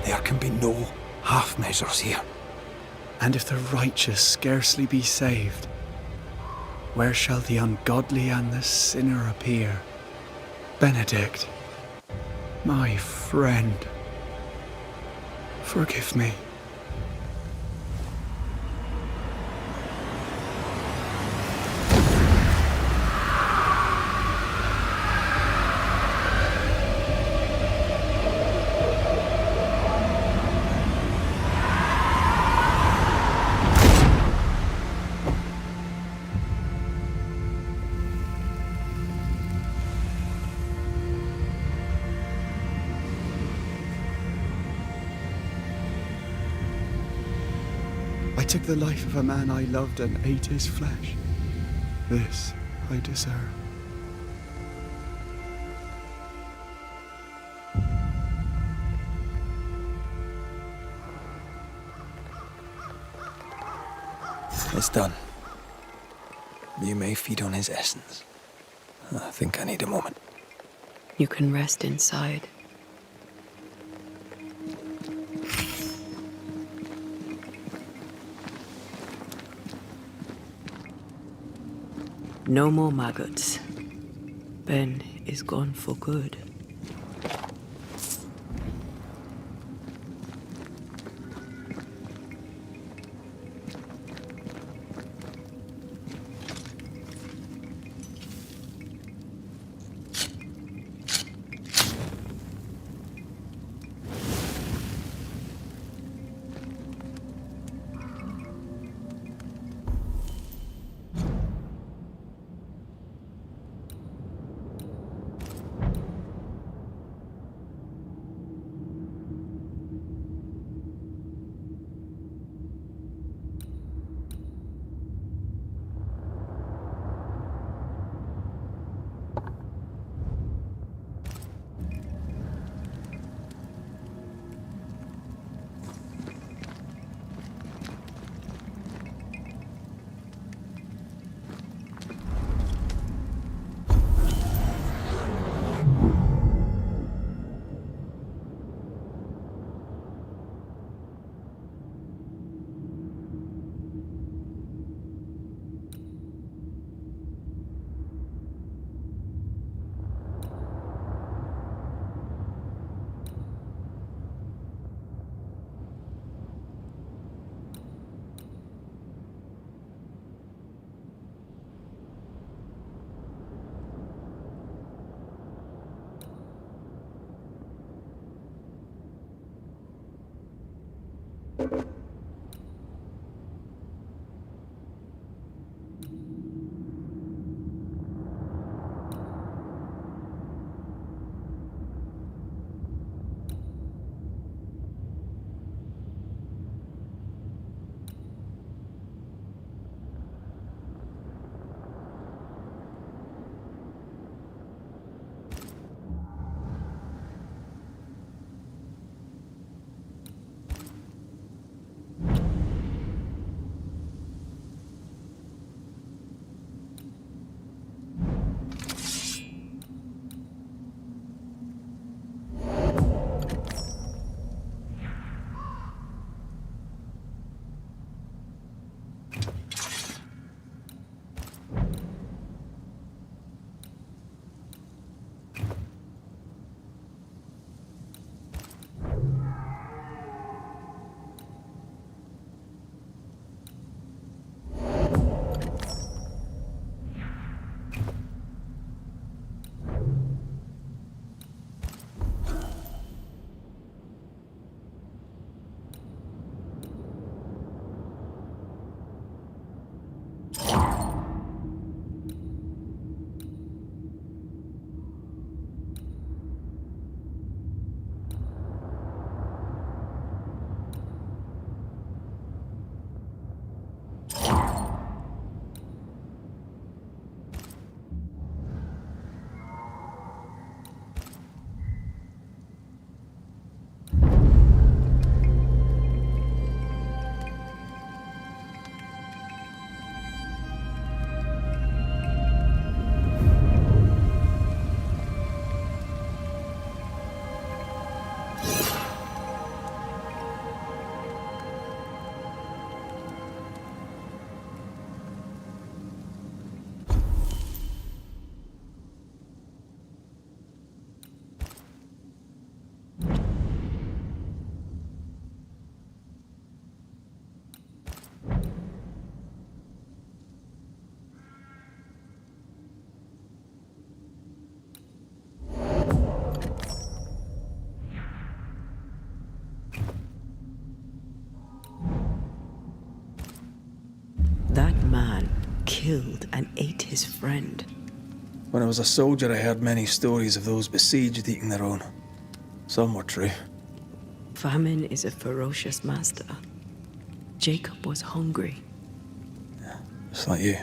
There can be no half measures here. And if the righteous scarcely be saved, where shall the ungodly and the sinner appear? Benedict, my friend, forgive me. I took the life of a man I loved and ate his flesh. This I deserve. It's done. You may feed on his essence. I think I need a moment. You can rest inside. No more maggots. Ben is gone for good. That man killed and ate his friend. When I was a soldier, I heard many stories of those besieged eating their own. Some were true. Famine is a ferocious master. Jacob was hungry. Yeah, just like you.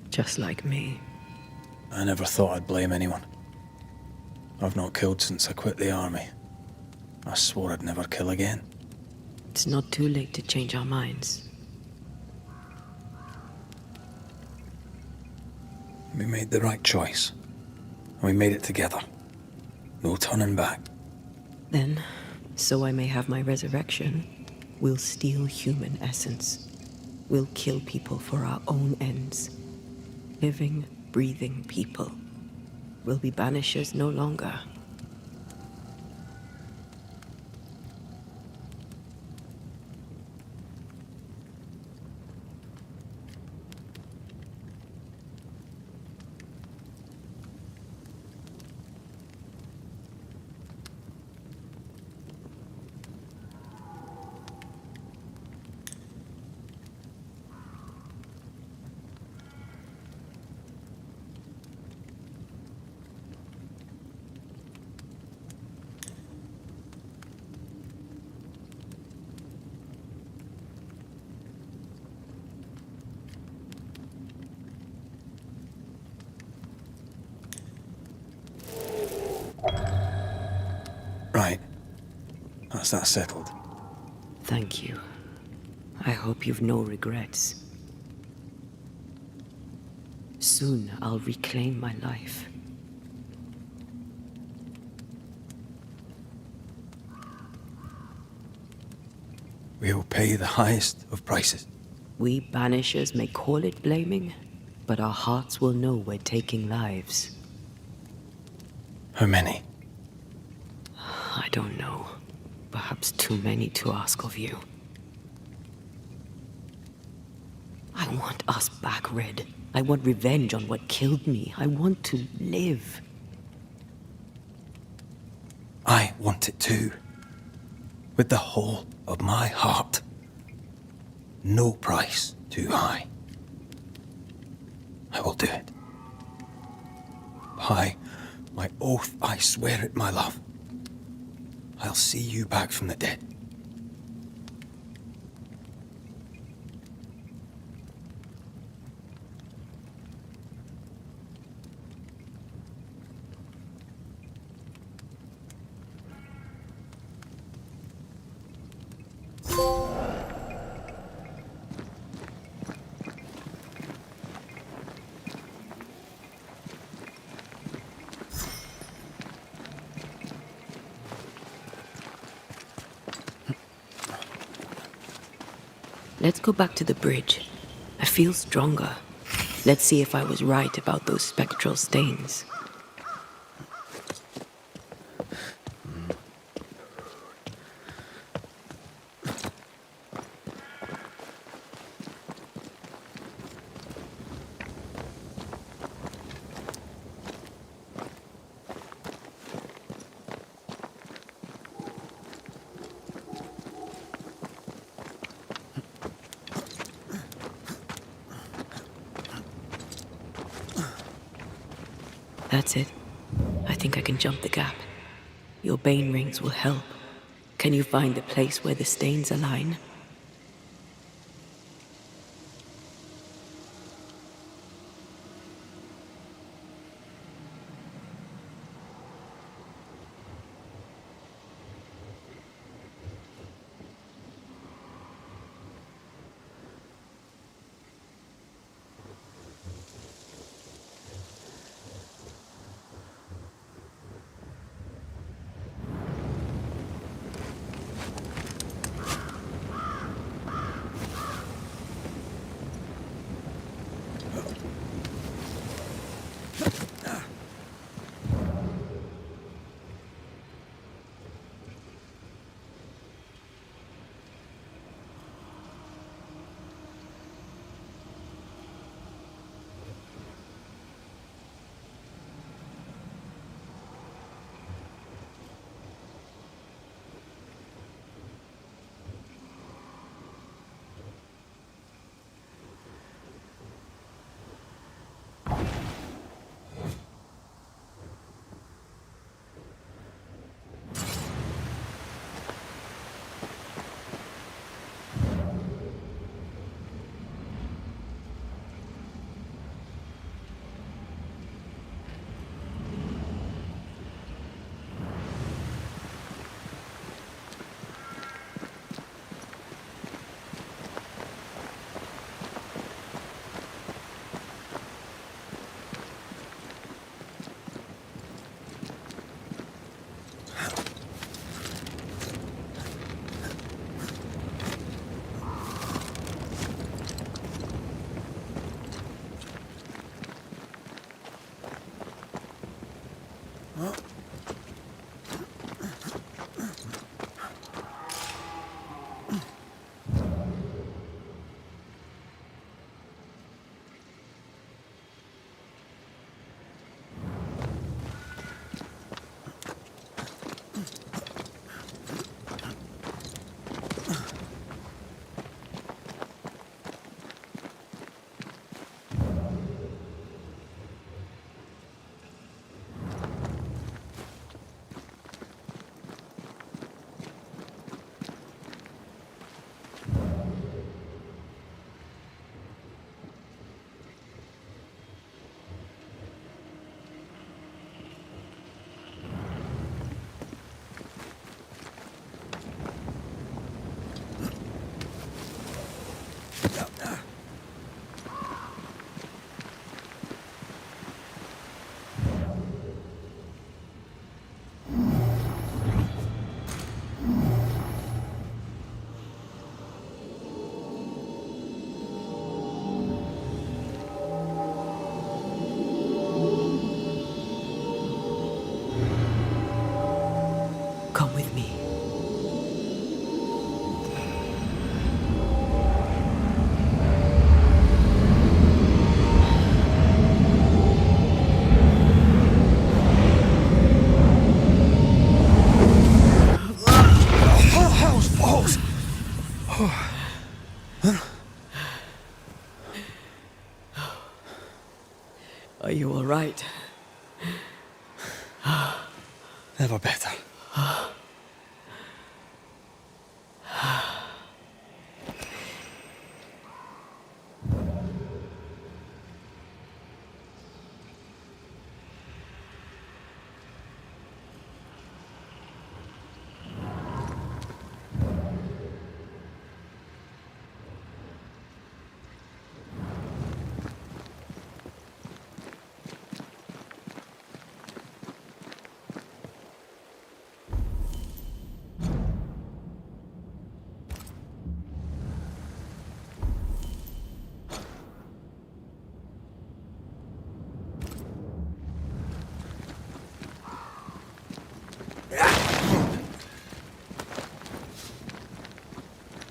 Just like me. I never thought I'd blame anyone. I've not killed since I quit the army. I swore I'd never kill again. It's not too late to change our minds. We made the right choice. And we made it together. No turning back. Then, so I may have my resurrection, we'll steal human essence. We'll kill people for our own ends. Living, breathing people. We'll be banishers no longer. Right. That's that settled. Thank you. I hope you've no regrets. Soon I'll reclaim my life. We'll pay the highest of prices. We banishers may call it blaming, but our hearts will know we're taking lives. How many? I don't know. Perhaps too many to ask of you. I want us back, Red. I want revenge on what killed me. I want to live. I want it too. with the whole of my heart. No price too high. I will do it. By my oath, I swear it, my love. I'll see you back from the dead. Let's go back to the bridge. I feel stronger. Let's see if I was right about those spectral stains. That's it. I think I can jump the gap. Your bane rings will help. Can you find the place where the stains align? Come with me. right. Never better.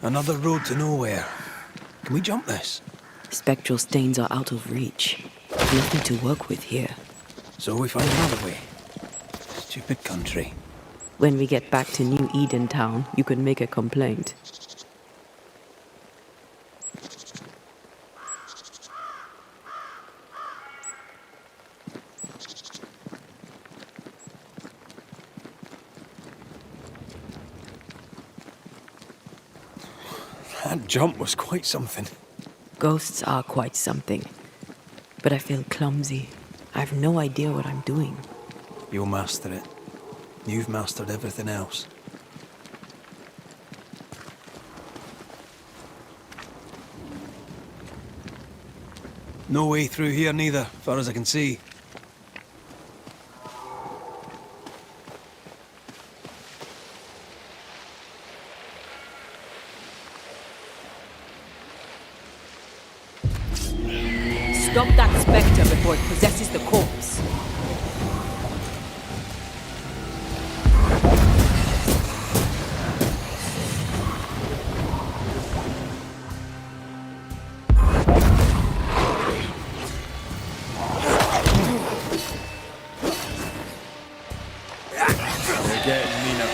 Another road to nowhere. Can we jump this? Spectral stains are out of reach. Nothing to work with here. So we find another way. Stupid country. When we get back to New Eden Town, you can make a complaint. That jump was quite something. Ghosts are quite something. But I feel clumsy. I have no idea what I'm doing. You'll master it. You've mastered everything else. No way through here neither, as far as I can see. Stop that spectre before it possesses the corpse. They're getting meaner.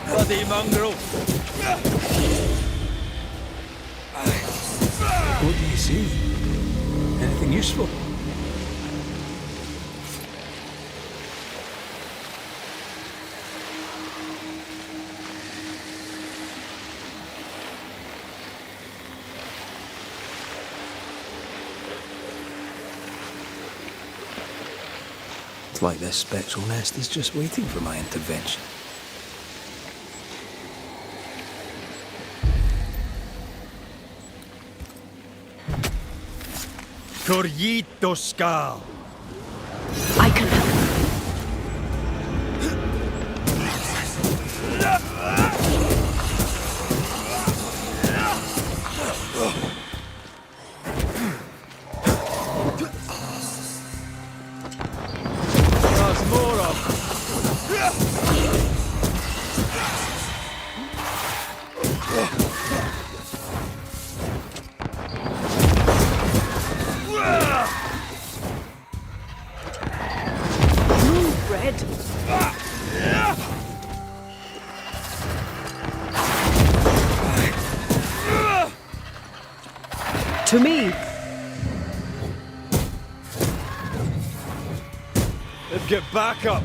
Bloody mongrel! What do you see? Anything useful? It's like this spectral nest is just waiting for my intervention. Corrito Skal! I can help. There's more of Move, Red. To me. Let's get back up!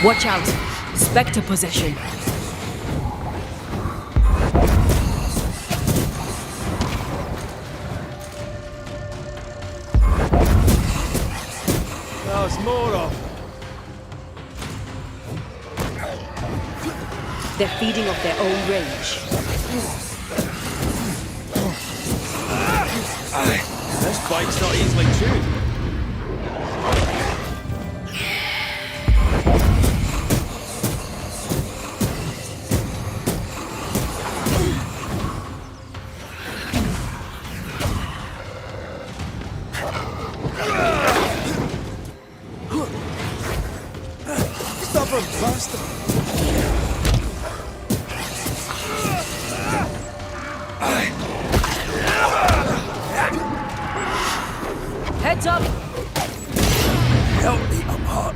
Watch out. Spectre possession. There's more of They're feeding off their own rage. This bite's not easily chewed. Stubborn bastard! Heads up! Help me, I'm hot.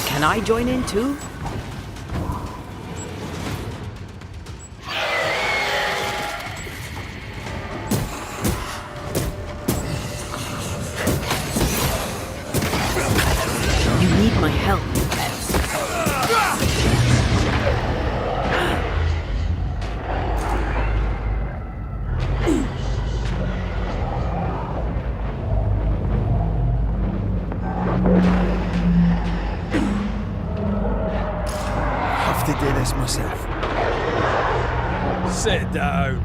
Can I join in too? You need my help. To do this myself. Sit down.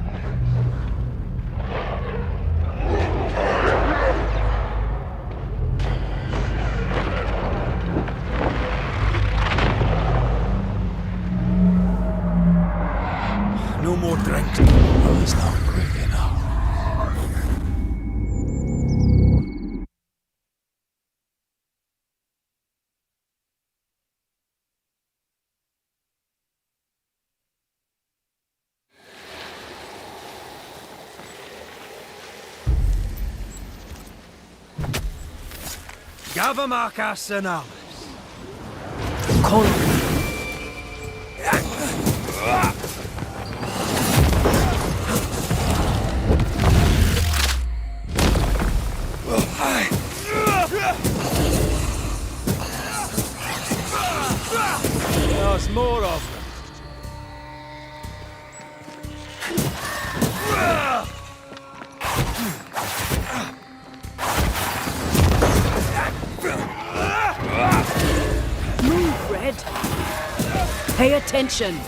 No more drinks. Oh, it's not quick enough. Gavamaka Sanalis. Call. There's more of them. Move, Red. Pay attention.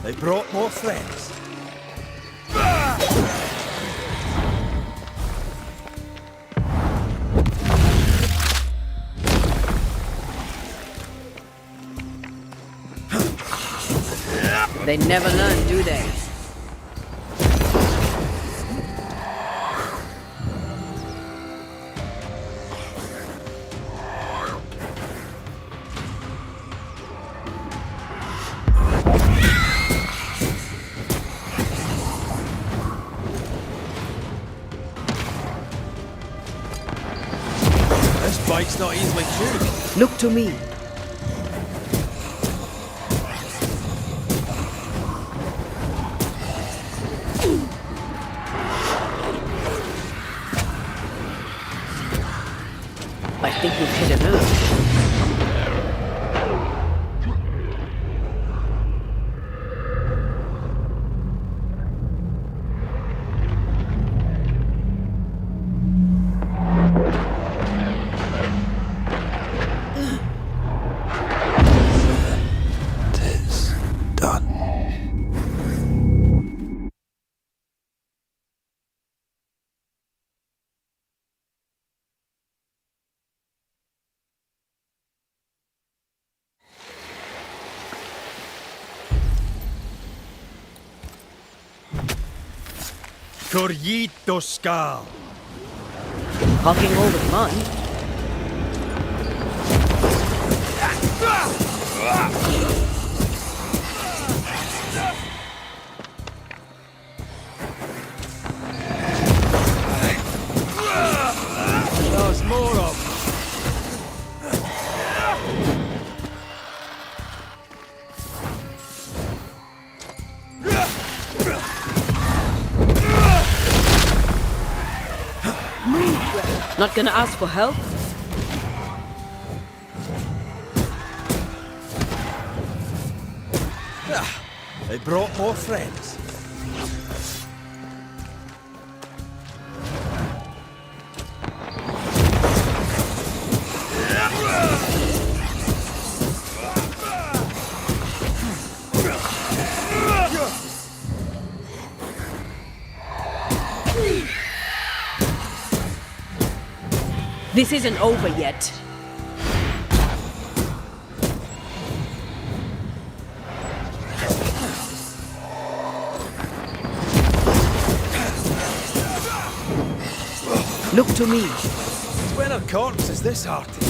They brought more friends. They never learn, do they? This bite's not easily chewed. Look to me. I think we've hit a nerve. It's done. Corrito Skal. Hugging all the fun. There's more of them. Not gonna ask for help? They brought more friends. This isn't over yet. Look to me. When a corpse is this hearty?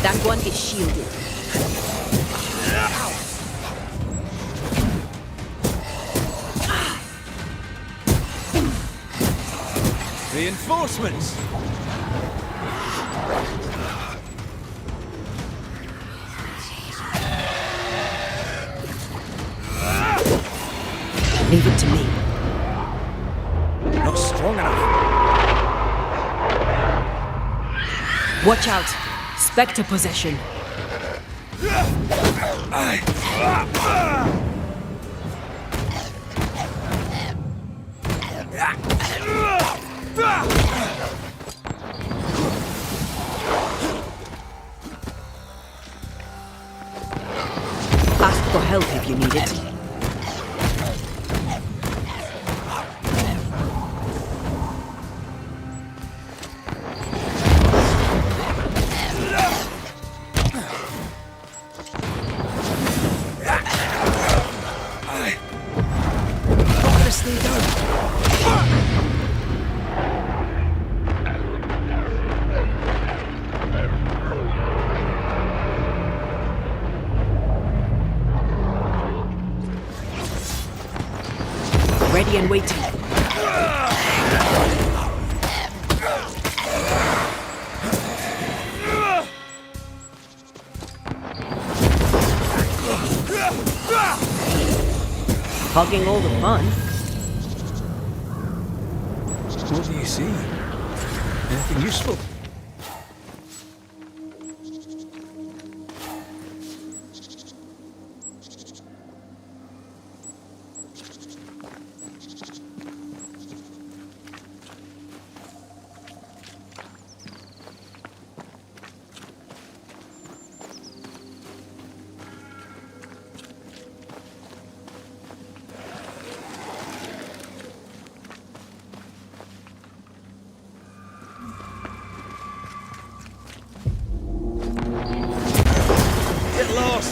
That one is shielded. Reinforcements! Leave it to me. Not strong enough. Watch out. Spectre possession. Ask for help if you need it. Ready and waiting. Hogging all the fun. What do you see? Anything useful?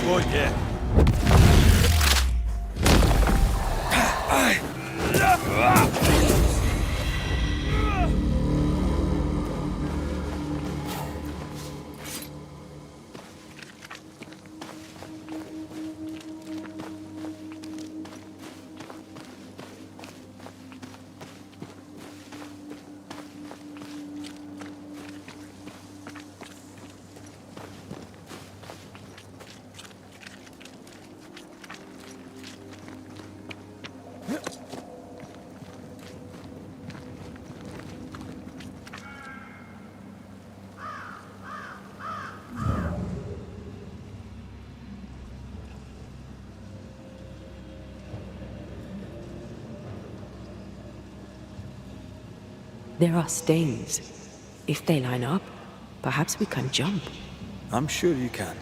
Won't you? There are stings. If they line up, perhaps we can jump. I'm sure you can.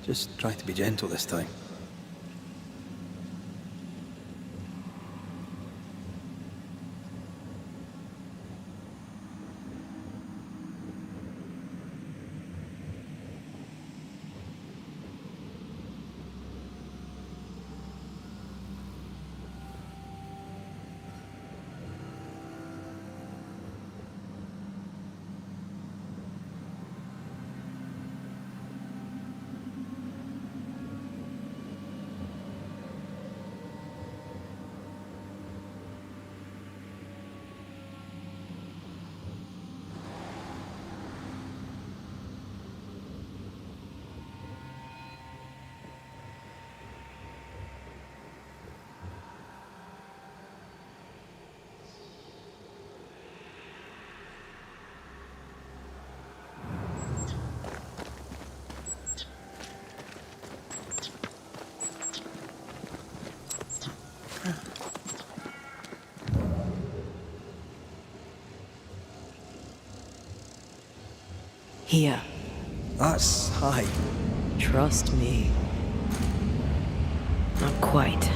Just try to be gentle this time. Here. That's high. Trust me. Not quite.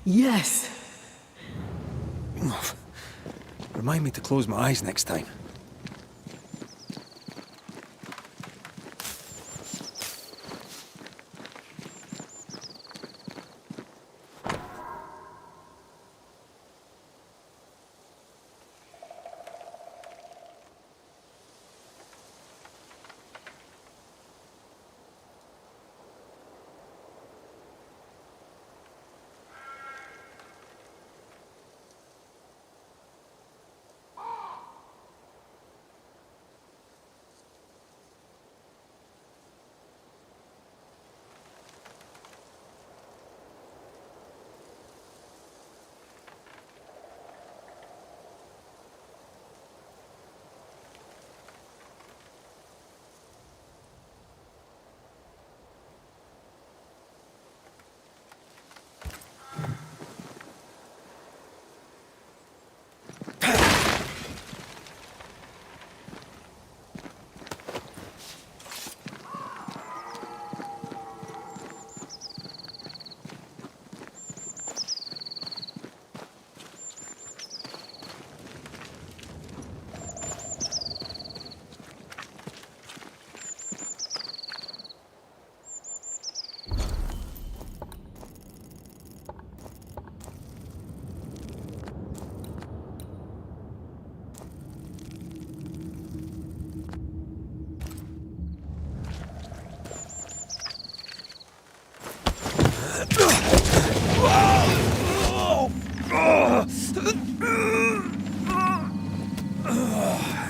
Yes! Remind me to close my eyes next time.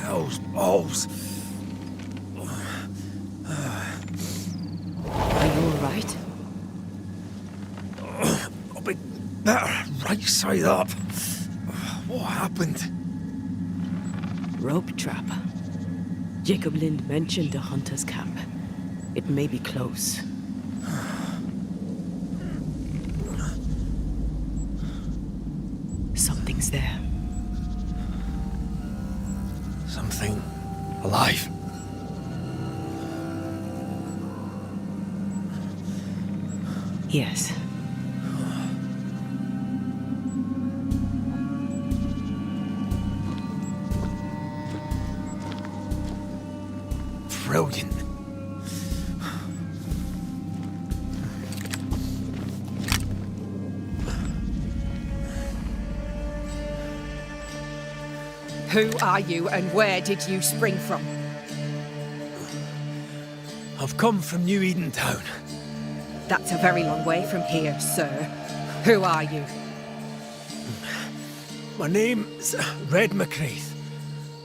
Those balls. Are you alright? I'll be better right side up. What happened? Rope trap. Jacob Lind mentioned the hunter's camp. It may be close. Something's there. Something alive. Yes. Brilliant. Who are you and where did you spring from? I've come from New Eden Town. That's a very long way from here, sir. Who are you? My name's Red McCraith.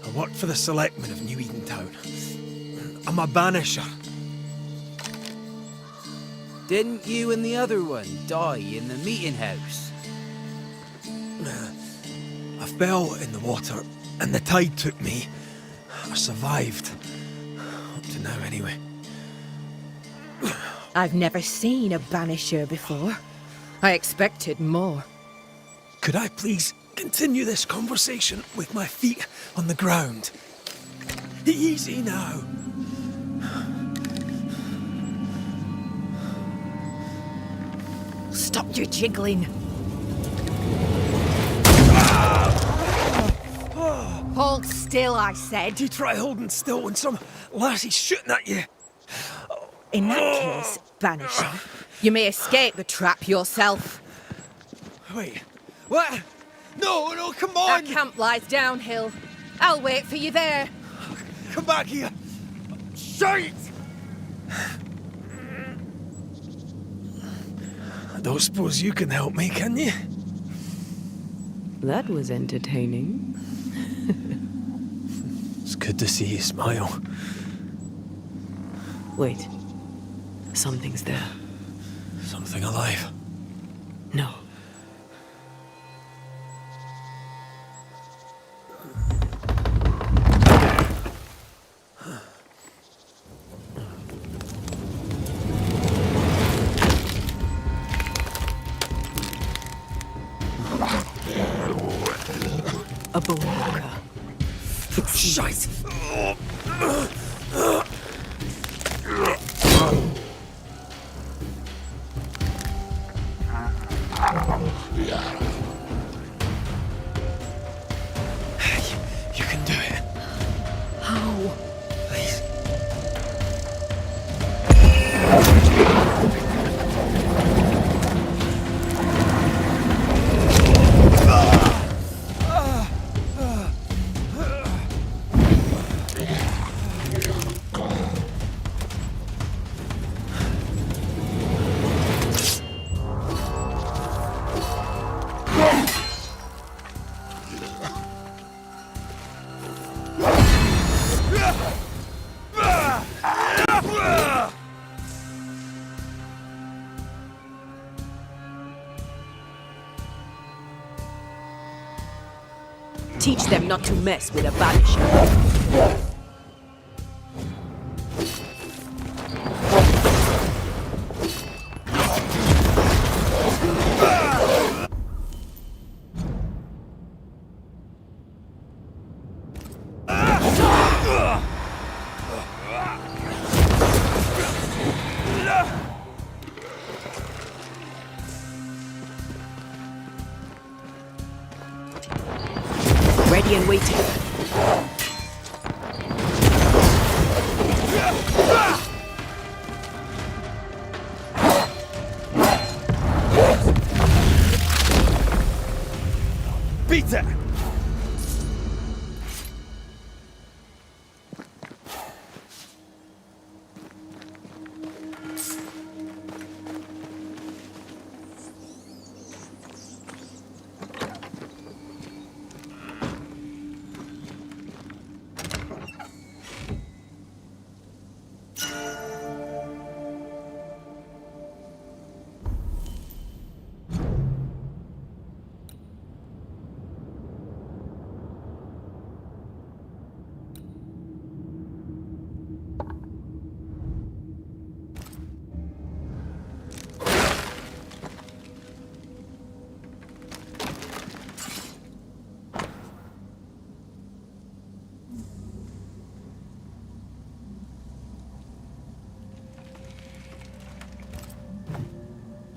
I work for the selectmen of New Eden Town. I'm a banisher. Didn't you and the other one die in the meeting house? I fell in the water and the tide took me. I survived. Up to now, anyway. I've never seen a banisher before. I expected more. Could I please continue this conversation with my feet on the ground? Easy now. Stop your jiggling. Hold still, I said. You try holding still when some lassie's shooting at you. In that case, banisher, you may escape the trap yourself. Wait, what? No, come Our on! camp lies downhill. I'll wait for you there. Come back here! Shite! I don't suppose you can help me, can you? That was entertaining. It's good to see you smile. Wait. Something's there. Something alive. No. A bone walker. Shite! teach them not to mess with a Banisher. Ready and waiting. Beat it!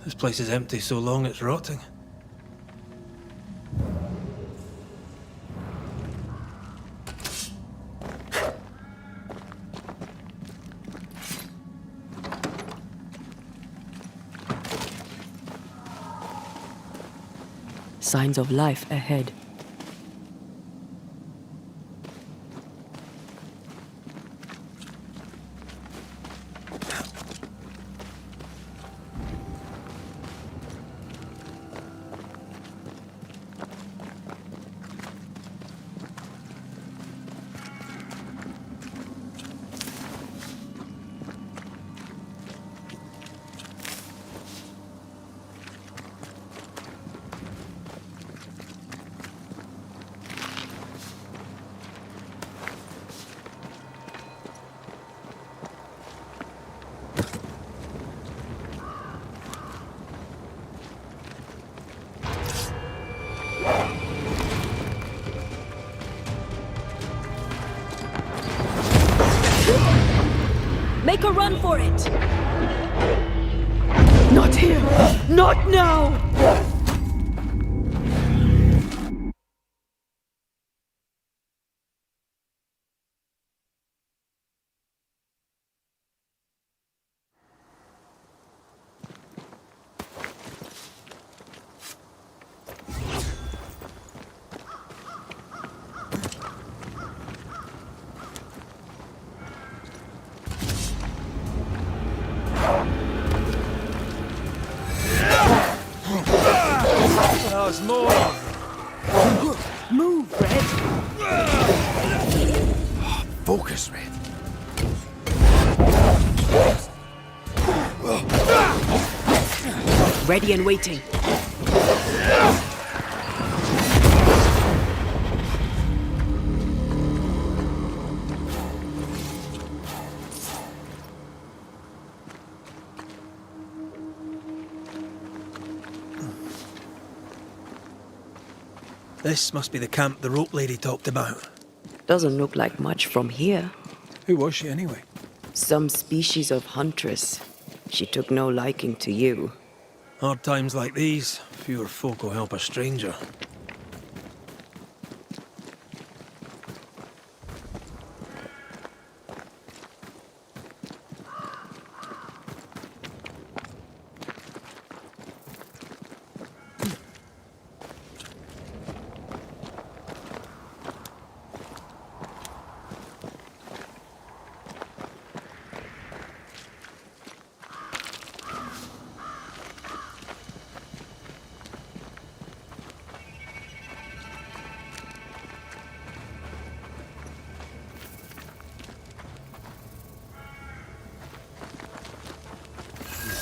This place is empty so long it's rotting. Signs of life ahead. Make a run for it! Not here! Not now! There's more! Move, Red! Focus, Red. Ready and waiting. This must be the camp the rope lady talked about. Doesn't look like much from here. Who was she anyway? Some species of huntress. She took no liking to you. Hard times like these, fewer folk will help a stranger.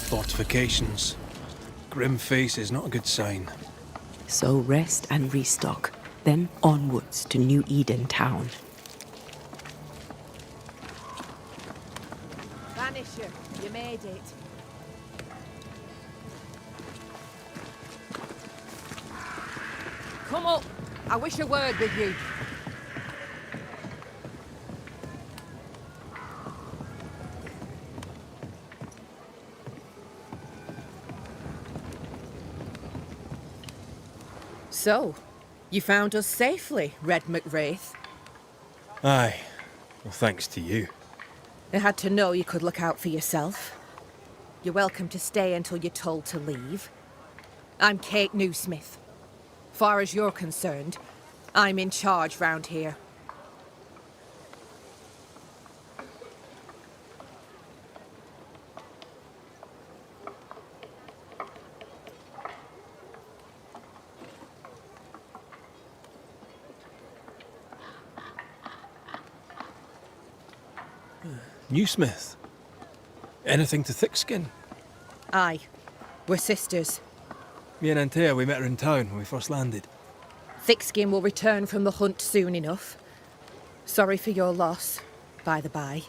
Fortifications. Grim face is not a good sign. So rest and restock. then onwards to New Eden town. Banisher, you made it. Come up. I wish a word with you. So, you found us safely, Red McWraith. Aye. Well, thanks to you. I had to know you could look out for yourself. You're welcome to stay until you're told to leave. I'm Kate Newsmith. Far as you're concerned, I'm in charge round here. Newsmith. Anything to thick-skin? Aye, we're sisters. Me and Antea, we met her in town when we first landed. Thickskin will return from the hunt soon enough. Sorry for your loss, by the by.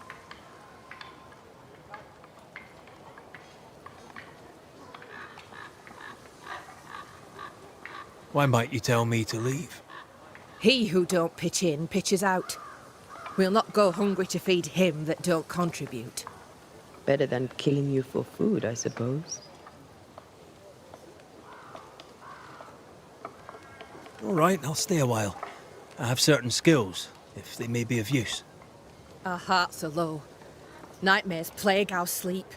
Why might you tell me to leave? He who don't pitch in, pitches out. We'll not go hungry to feed him that don't contribute. Better than killing you for food, I suppose. All right, I'll stay a while. I have certain skills, if they may be of use. Our hearts are low. Nightmares plague our sleep.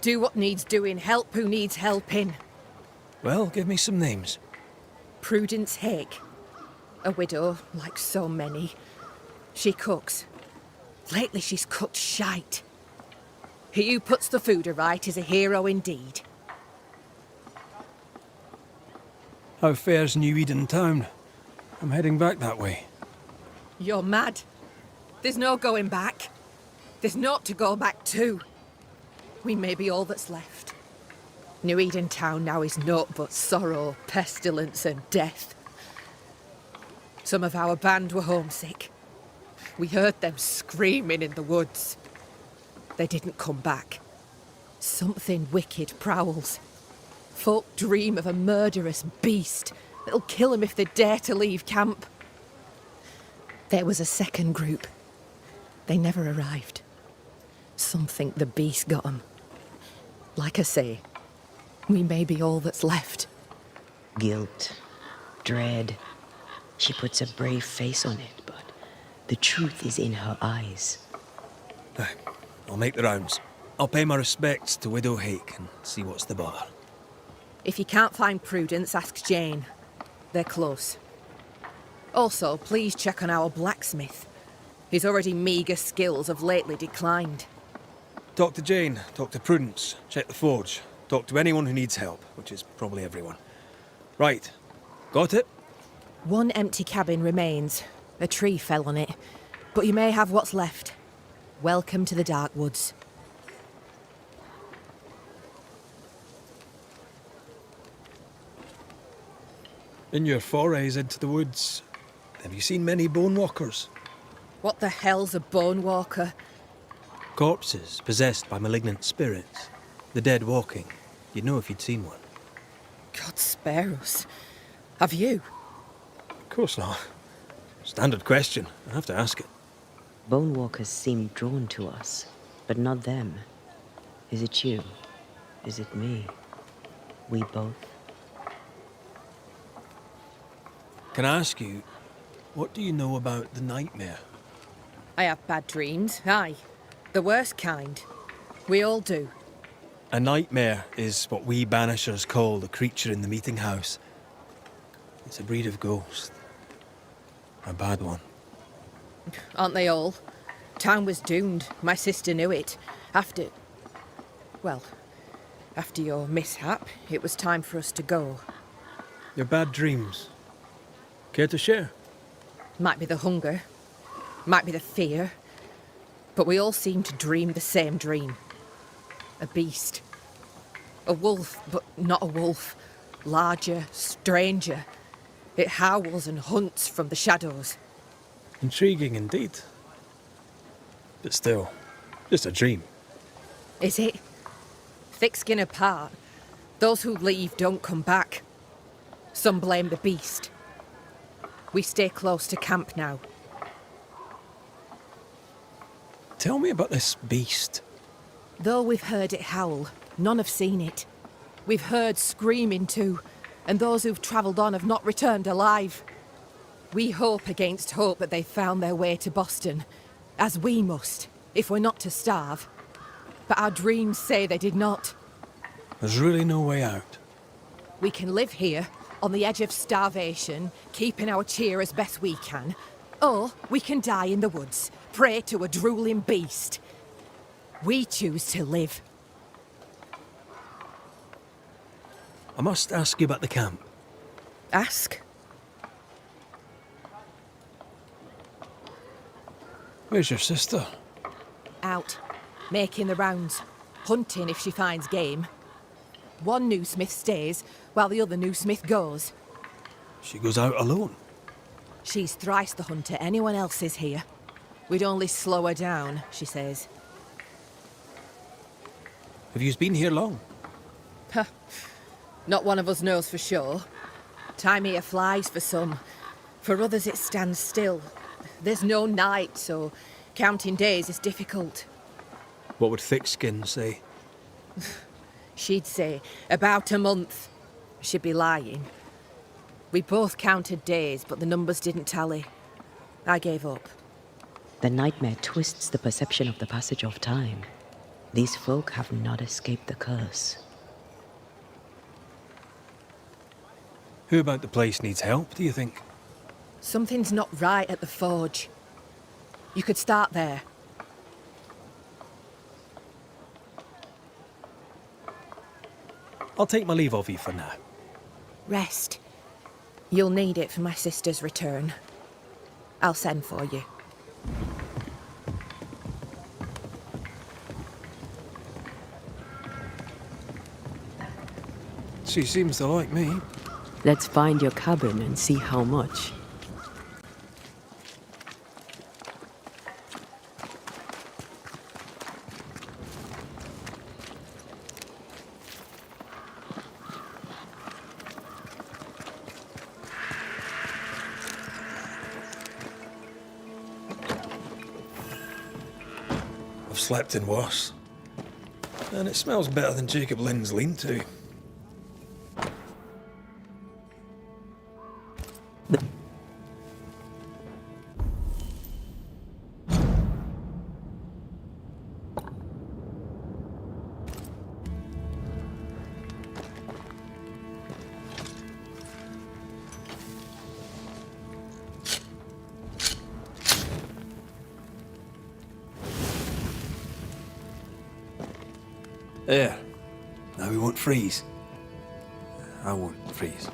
Do what needs doing, help who needs helping. Well, give me some names. Prudence Hake. A widow, like so many. She cooks. Lately she's cooked shite. He who puts the food aright is a hero indeed. How fares New Eden town? I'm heading back that way. You're mad. There's no going back. There's naught to go back to. We may be all that's left. New Eden town now is naught but sorrow, pestilence and death. Some of our band were homesick. We heard them screaming in the woods. They didn't come back. Something wicked prowls. Folk dream of a murderous beast that'll kill them if they dare to leave camp. There was a second group. They never arrived. Some think the beast got them. Like I say, we may be all that's left. Guilt, dread. She puts a brave face on it, but the truth is in her eyes. Aye, I'll make the rounds. I'll pay my respects to Widow Hake and see what's the bother. If you can't find Prudence, ask Jane. They're close. Also, please check on our blacksmith. His already meagre skills have lately declined. Talk to Jane, talk to Prudence, check the forge, talk to anyone who needs help, which is probably everyone. Right, got it? One empty cabin remains. A tree fell on it. But you may have what's left. Welcome to the Dark Woods. In your forays into the woods, have you seen many bone walkers? What the hell's a bone walker? Corpses possessed by malignant spirits. The dead walking. You'd know if you'd seen one. God spare us. Have you? Of course not. Standard question. I have to ask it. Bone walkers seem drawn to us, but not them. Is it you? Is it me? We both? Can I ask you, what do you know about the nightmare? I have bad dreams, aye. The worst kind. We all do. A nightmare is what we Banishers call the creature in the meeting house. It's a breed of ghost. A bad one. Aren't they all? Town was doomed. My sister knew it. After your mishap, it was time for us to go. Your bad dreams. Care to share? Might be the hunger. Might be the fear. But we all seem to dream the same dream. A beast. A wolf, but not a wolf. Larger, stranger. It howls and hunts from the shadows. Intriguing indeed. But still, just a dream. Is it? Thick skin apart, those who leave don't come back. Some blame the beast. We stay close to camp now. Tell me about this beast. Though we've heard it howl, none have seen it. We've heard screaming too, and those who've travelled on have not returned alive. We hope against hope that they found their way to Boston, as we must, if we're not to starve. But our dreams say they did not. There's really no way out. We can live here, on the edge of starvation, keeping our cheer as best we can. Or we can die in the woods, prey to a drooling beast. We choose to live. I must ask you about the camp. Ask? Where's your sister? Out, making the rounds, hunting if she finds game. One new smith stays, while the other new smith goes. She goes out alone. She's thrice the hunter anyone else is here. We'd only slow her down, she says. Have you been here long? Huh. Not one of us knows for sure. Time here flies for some. For others it stands still. There's no night, so counting days is difficult. What would Thickskin say? She'd say, about a month. She'd be lying. We both counted days, but the numbers didn't tally. I gave up. The nightmare twists the perception of the passage of time. These folk have not escaped the curse. Who about the place needs help, do you think? Something's not right at the forge. You could start there. I'll take my leave of you for now. Rest. You'll need it for my sister's return. I'll send for you. She seems to like me. Let's find your cabin and see how much. I've slept in worse. And it smells better than Jacob Lynn's lean-to. There. Now we won't freeze. I won't freeze.